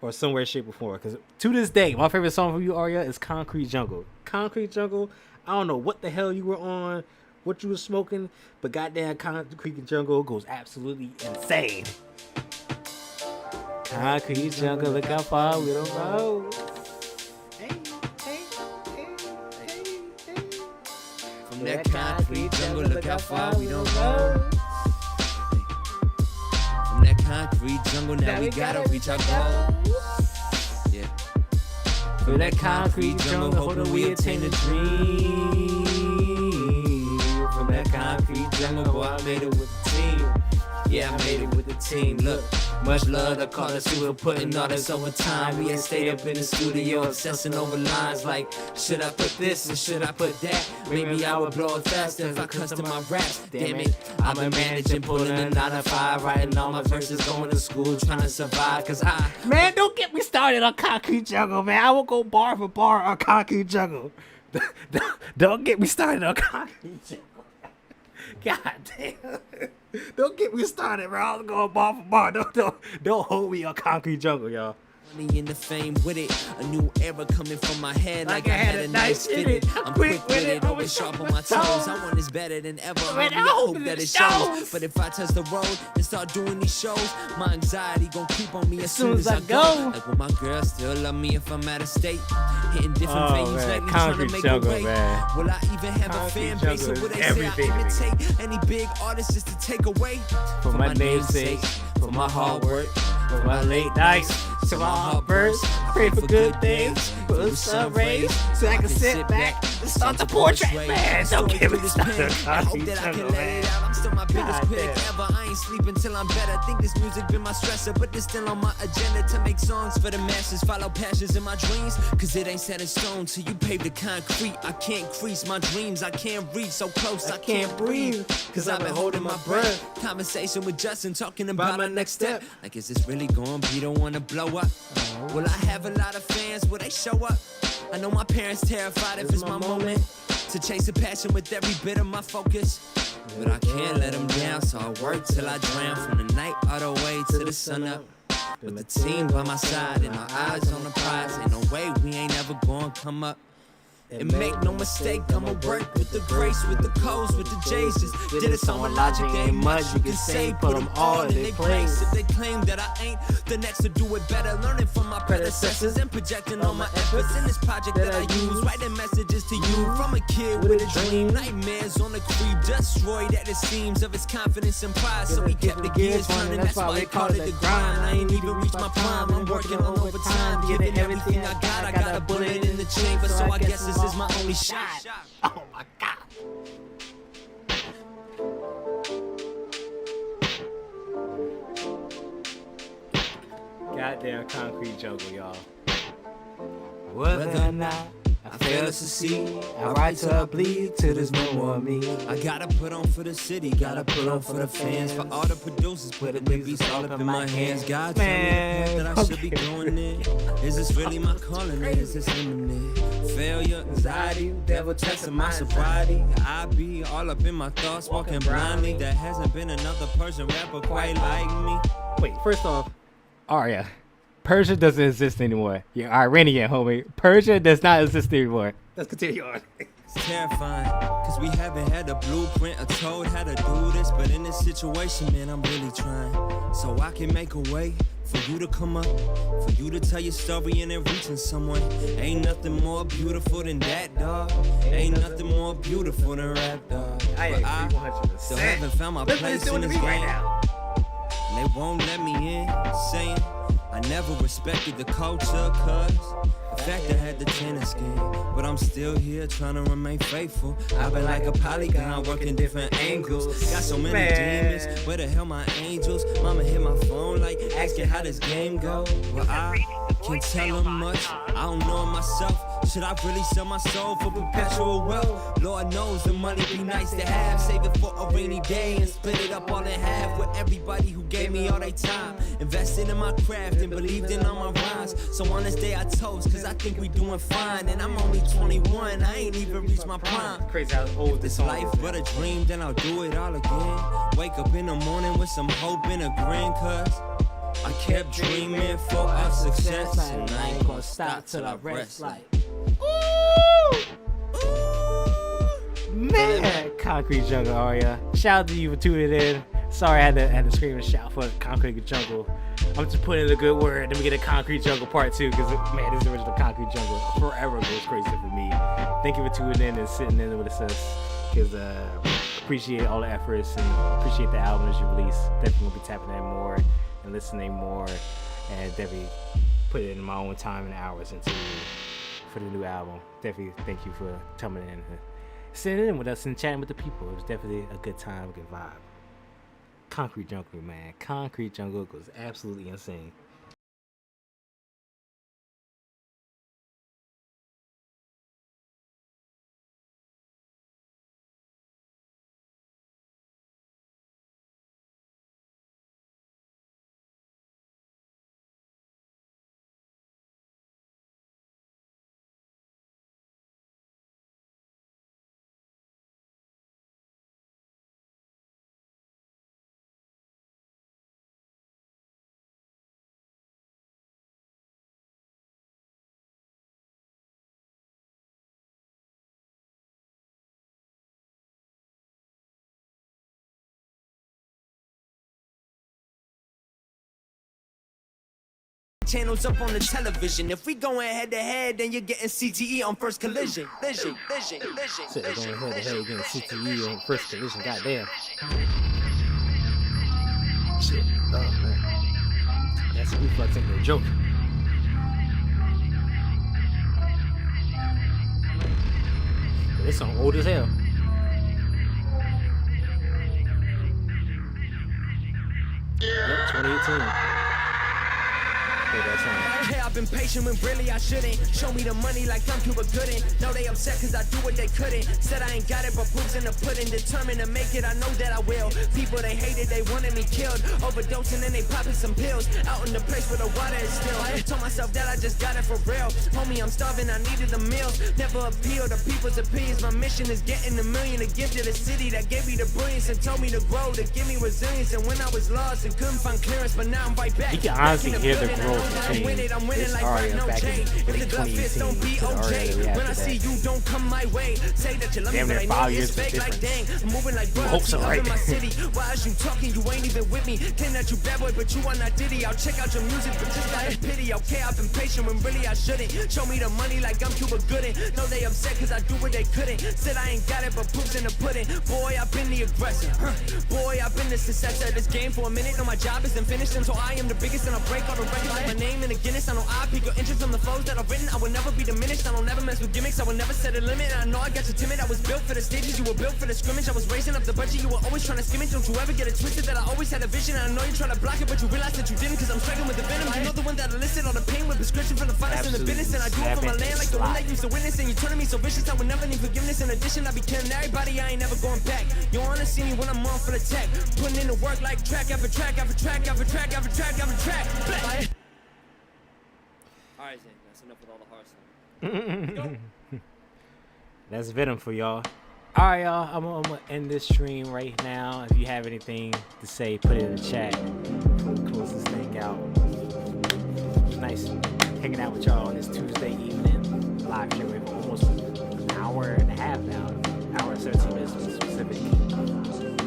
[SPEAKER 1] Or somewhere, shape, or form. Because to this day, my favorite song from you, Ariea, is Concrete Jungle. Concrete Jungle, I don't know what the hell you were on, what you were smoking, but goddamn Concrete Jungle goes absolutely insane. Concrete Jungle, look how far we don't go.
[SPEAKER 2] From that concrete jungle, look how far we don't go. From that concrete jungle, now we gotta reach our goal. Yeah. From that concrete jungle, hoping we attain the dream. From that concrete jungle, boy, I made it with the team. Yeah, I made it with the team. Look, much love to call us. We were putting all this over time. We had stayed up in the studio, obsessing over lines like, should I put this or should I put that? Maybe I would blow it faster if I custom my raps. Damn it, I've been managing, pulling a 9 to 5, writing all my verses, going to school, trying to survive. Cause
[SPEAKER 1] Man, don't get me started on Concrete Jungle, man. I will go bar for bar on Concrete Jungle. Don't get me started on Concrete Jungle. God damn. Don't get me started, bro. I'm going bar for bar. Don't hold me on Concrete Jungle, y'all.
[SPEAKER 2] money and the fame with it. A new era coming from my head like I had a nice fit. I'm quick with it, always sharp on my toes. I want this better than ever. I hope that it shows. But if I touch the road and start doing these shows, my anxiety gon' creep on me as soon as I go. Like, will my girl still love me if I'm out of state? Hitting different venues lately, trying to make a way. Will I even have a fan base, or will they say I imitate any big artist just to take away
[SPEAKER 1] from my namesake,
[SPEAKER 2] for my hard work,
[SPEAKER 1] for my late nights, so my heart bursts. Pray for good days, for the sun rays, so I can sit back and start the portrait. Man, don't give me started.
[SPEAKER 2] I hope that I can let it out. I'm still my biggest critic ever. I ain't sleeping till I'm better. Think this music been my stressor, but it's still on my agenda to make songs for the masses. Follow passions in my dreams, cause it ain't set in stone till you pave the concrete. I can't crease my dreams, I can't reach so close I can't breathe, cause I've been holding my breath. Conversation with Justin, talking about my next step. Like, is this really gonna be the one to blow up? Will I have a lot of fans? Will they show up? I know my parents terrified if it's my moment to chase a passion with every bit of my focus. But I can't let them down, so I work till I drown. From the night all the way to the sun up. With the team by my side and our eyes on the prize. Ain't no way we ain't ever gonna come up. And make no mistake, I'ma work with the grace, with the codes, with the J's. Just did it on my logic, ain't much you can say. Put them all in their place. If they claim that I ain't the next to do it better, learning from my predecessors and projecting all my efforts in this project that I use. Writing messages to you from a kid with a dream. Nightmares on the creep, destroyed at the seams of his confidence and pride. So he kept the gears running, that's why they call it the grind. I ain't even reached my prime, I'm working on overtime, giving everything I got a bullet in the chamber, so I guess this is my only shot.
[SPEAKER 1] Oh my God. Goddamn Concrete Jungle, y'all. Whether or not I fail to succeed, I write till I bleed till there's no more me.
[SPEAKER 2] I gotta put on for the city, gotta put on for the fans, for all the producers, putting the beats all up in my hands. God tell me the path that I should be going in. Is this really my calling? Is this imminent? Failure, anxiety, devil testing my sobriety. I be all up in my thoughts, walking blindly. There hasn't been another Persian rapper quite like me.
[SPEAKER 1] Wait, first off, Ariea, Persia doesn't exist anymore. You're Iranian, homie. Persia does not exist anymore. Let's continue on.
[SPEAKER 2] It's terrifying, cause we haven't had a blueprint or told how to do this. But in this situation, man, I'm really trying. So I can make a way for you to come up, for you to tell your story and then reaching someone. Ain't nothing more beautiful than that, dog. Ain't nothing more beautiful than rap, dog. But I still haven't found my place in this game. And they won't let me in, saying I never respected the culture, cause in fact I had the tennis game. But I'm still here trying to remain faithful. I've been like a polygon working different angles. Got so many demons, where the hell my angels? Mama hit my phone like asking how this game go. Well, I Can't tell them much, I don't know myself. Should I really sell my soul for perpetual wealth? Lord knows the money be nice to have. Save it for a rainy day and split it up all in half with everybody who gave me all their time. Invested in my craft and believed in all my rhymes. So on this day I toast, cause I think we doing fine. And I'm only 21, I ain't even reached my prime.
[SPEAKER 1] Crazy how old
[SPEAKER 2] This life but a dream, then I'll do it all again. Wake up in the morning with some hope and a grin, cause I kept dreaming for our success. And I ain't gonna stop till I rest like.
[SPEAKER 1] Man, Concrete Jungle, Ariea. Shout out to you for tuning in. Sorry I had to scream and shout for Concrete Jungle. I'm just putting in a good word. Then we get a Concrete Jungle part 2 because, man, this is the original Concrete Jungle. Forever goes crazy for me. Thank you for tuning in and sitting in with us because appreciate all the efforts and appreciate the albums you release. Definitely gonna be tapping in more and listening more and definitely put it in my own time and hours into for the new album. Definitely thank you for coming in and sitting in with us and chatting with the people. It was definitely a good time, a good vibe. Concrete Jungle, man. Concrete Jungle goes absolutely insane.
[SPEAKER 2] Channels up on the television. If we going head to head, then you're getting CTE on first collision. Vision.
[SPEAKER 1] Shit, going head to head, you're getting CTE on first collision. Goddamn. Shit. Oh, man. That's a reflex ain't no joke. This song old as hell. Yep, 2018.
[SPEAKER 2] Hey, I've been patient when really I shouldn't. Show me the money like I'm Cuba Gooding. Know they upset cause I do what they couldn't. Said I ain't got it but proof's in the pudding. Determined to make it, I know that I will. People they hated, they wanted me killed. Overdosing and they popping some pills. Out in the place where the water is still. I told myself that I just got it for real. Homie, I'm starving, I needed the meals. Never appeal to people's opinions. My mission is getting $1 million. A gift to the city that gave me the brilliance and told me to grow, to give me resilience. And when I was lost and couldn't find clearance, but now I'm right back.
[SPEAKER 1] You can honestly hear the growth between this Ariea back in late 2018 to the Ariea that we have
[SPEAKER 2] when I see
[SPEAKER 1] today.
[SPEAKER 2] you don't come my way, say that you love me, but I know it's fake like dang. I'm moving like bro,
[SPEAKER 1] hope so, right?
[SPEAKER 2] in my city. Why is you talking? You ain't even with me. Claim that you bad boy, but you are not Diddy. I'll check out your music, but just out of pity. Okay, I've been patient when really I shouldn't. Show me the money like I'm Cuba Gooding. Know they upset cause I do what they couldn't. Said I ain't got it, but proof's in the pudding. Boy, I've been the aggressor. Boy, I've been the successor of this game for a minute. No, my job isn't finished until I am the biggest and I'll break all the records. My name in the Guinness. I know I pick your interest from the flows that I've written. I will never be diminished. I don't never mess with gimmicks. I will never set a limit. And I know I got you timid. I was built for the stages. You were built for the scrimmage. I was raising up the budget. You were always trying to skim it. Don't you ever get it twisted that I always had a vision. And I know you're trying to block it, but you realize that you didn't. Cause I'm striking with the venom. You know the one that enlisted all the pain with prescription from the finest in the business. And I do it for my land like the one that used to witness. And you turning me so vicious. I would never need forgiveness. In addition, I be killing everybody. I ain't never going back. You wanna see me when I'm on for the tech. Putting in the work like track after track after track after track after track after track. Alright, Zane, that's enough with all the hard stuff.
[SPEAKER 1] That's Venom for y'all. Alright, y'all, I'm gonna end this stream right now. If you have anything to say, put it in the chat. We'll close this thing out. It's nice hanging out with y'all on this Tuesday evening. Live stream with almost an hour and a half now. Hour and 17 minutes to be specific.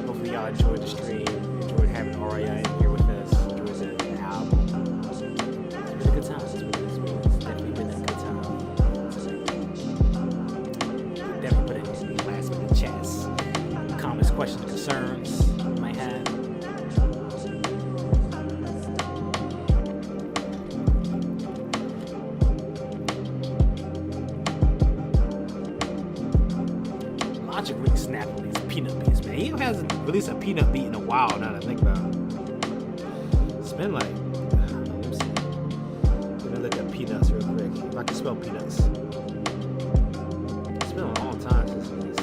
[SPEAKER 1] Hopefully y'all enjoyed the stream. Enjoyed having Ariea in here with us. Enjoyed the album. It was a good time. It's definitely been a good time. Definitely put it in the last minute chats. Comments, questions, concerns you might have. Logic really snapped on these peanut beats, man. He hasn't released a peanut beat in a while now that I think about it. It's been like, me look at peanuts real quick. If I can spell peanuts. It's been a long time since this.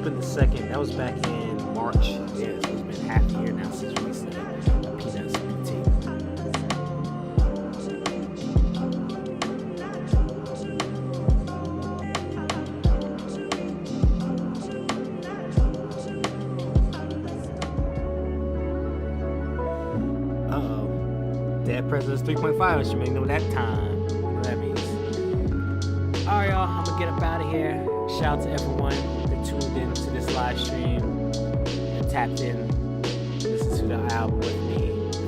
[SPEAKER 1] The second, that was back in March. Yeah, so it's been half a year now since we released the Peanuts PT. Uh-oh. Dead Presidents 3.5, I should make know that time. You know what that means. Alright, y'all, I'm gonna get up out of here. Shout out to everyone that tuned in to this live stream and tapped in, listened to the album with me.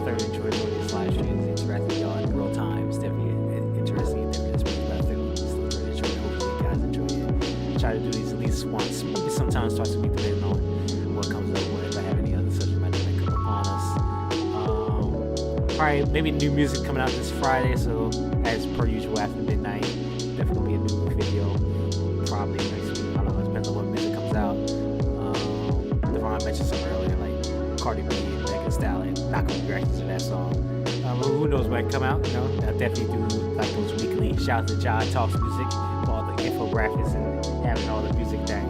[SPEAKER 1] Thoroughly enjoyed doing these live streams, interacting with y'all in real time. It's definitely interesting and different experience, but I feel still really enjoy it. Hopefully you guys enjoy it. Try to do these at least once, maybe sometimes twice a week, depending on what comes up, or if I have any other subject matter that come upon us. Alright, maybe new music coming out this Friday, so as per usual after midnight, definitely be a new video. Probably next week. I don't know, it depends on what music comes out. Devon mentioned some earlier, like Cardi B and Megan Thee Stallion. Not gonna be reacting to that song. Who knows when it come out? You know, I'll definitely do like those weekly. Shout out to John Talks Music for all the infographics and having all the music that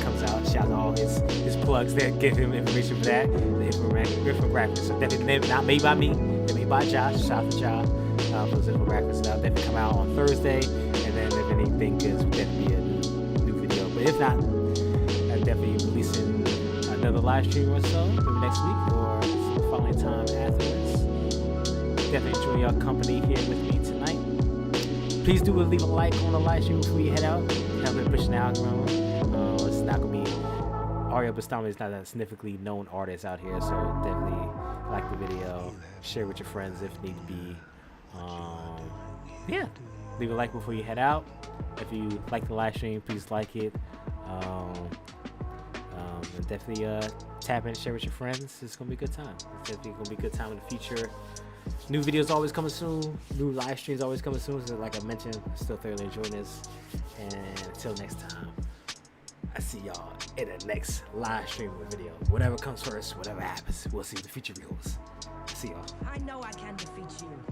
[SPEAKER 1] comes out. Shout out to all his plugs that give him information for that. The infographics. So definitely not made by me, they're made by Josh. Shout out to Josh for those infographics. That'll definitely come out on Thursday. And then if anything good, will definitely be a new video. But if not, I'm definitely releasing another live stream or so, maybe next week or some following time afterwards. Definitely enjoy your company here with me tonight. Please do leave a like on the live stream before you head out. Help me push the algorithm. It's not gonna be Ariea Bastami is not a significantly known artist out here, so definitely like the video, share with your friends if need be. Yeah. Leave a like before you head out. If you like the live stream, please like it. And definitely tap in and share with your friends. It's gonna be a good time. It's definitely gonna be a good time in the future. New videos always coming soon. New live streams always coming soon. So like I mentioned, I'm still thoroughly enjoying this. And until next time, I see y'all in the next live stream or video. Whatever comes first, whatever happens, we'll see what the future reveals. See y'all.
[SPEAKER 5] I know I can defeat you.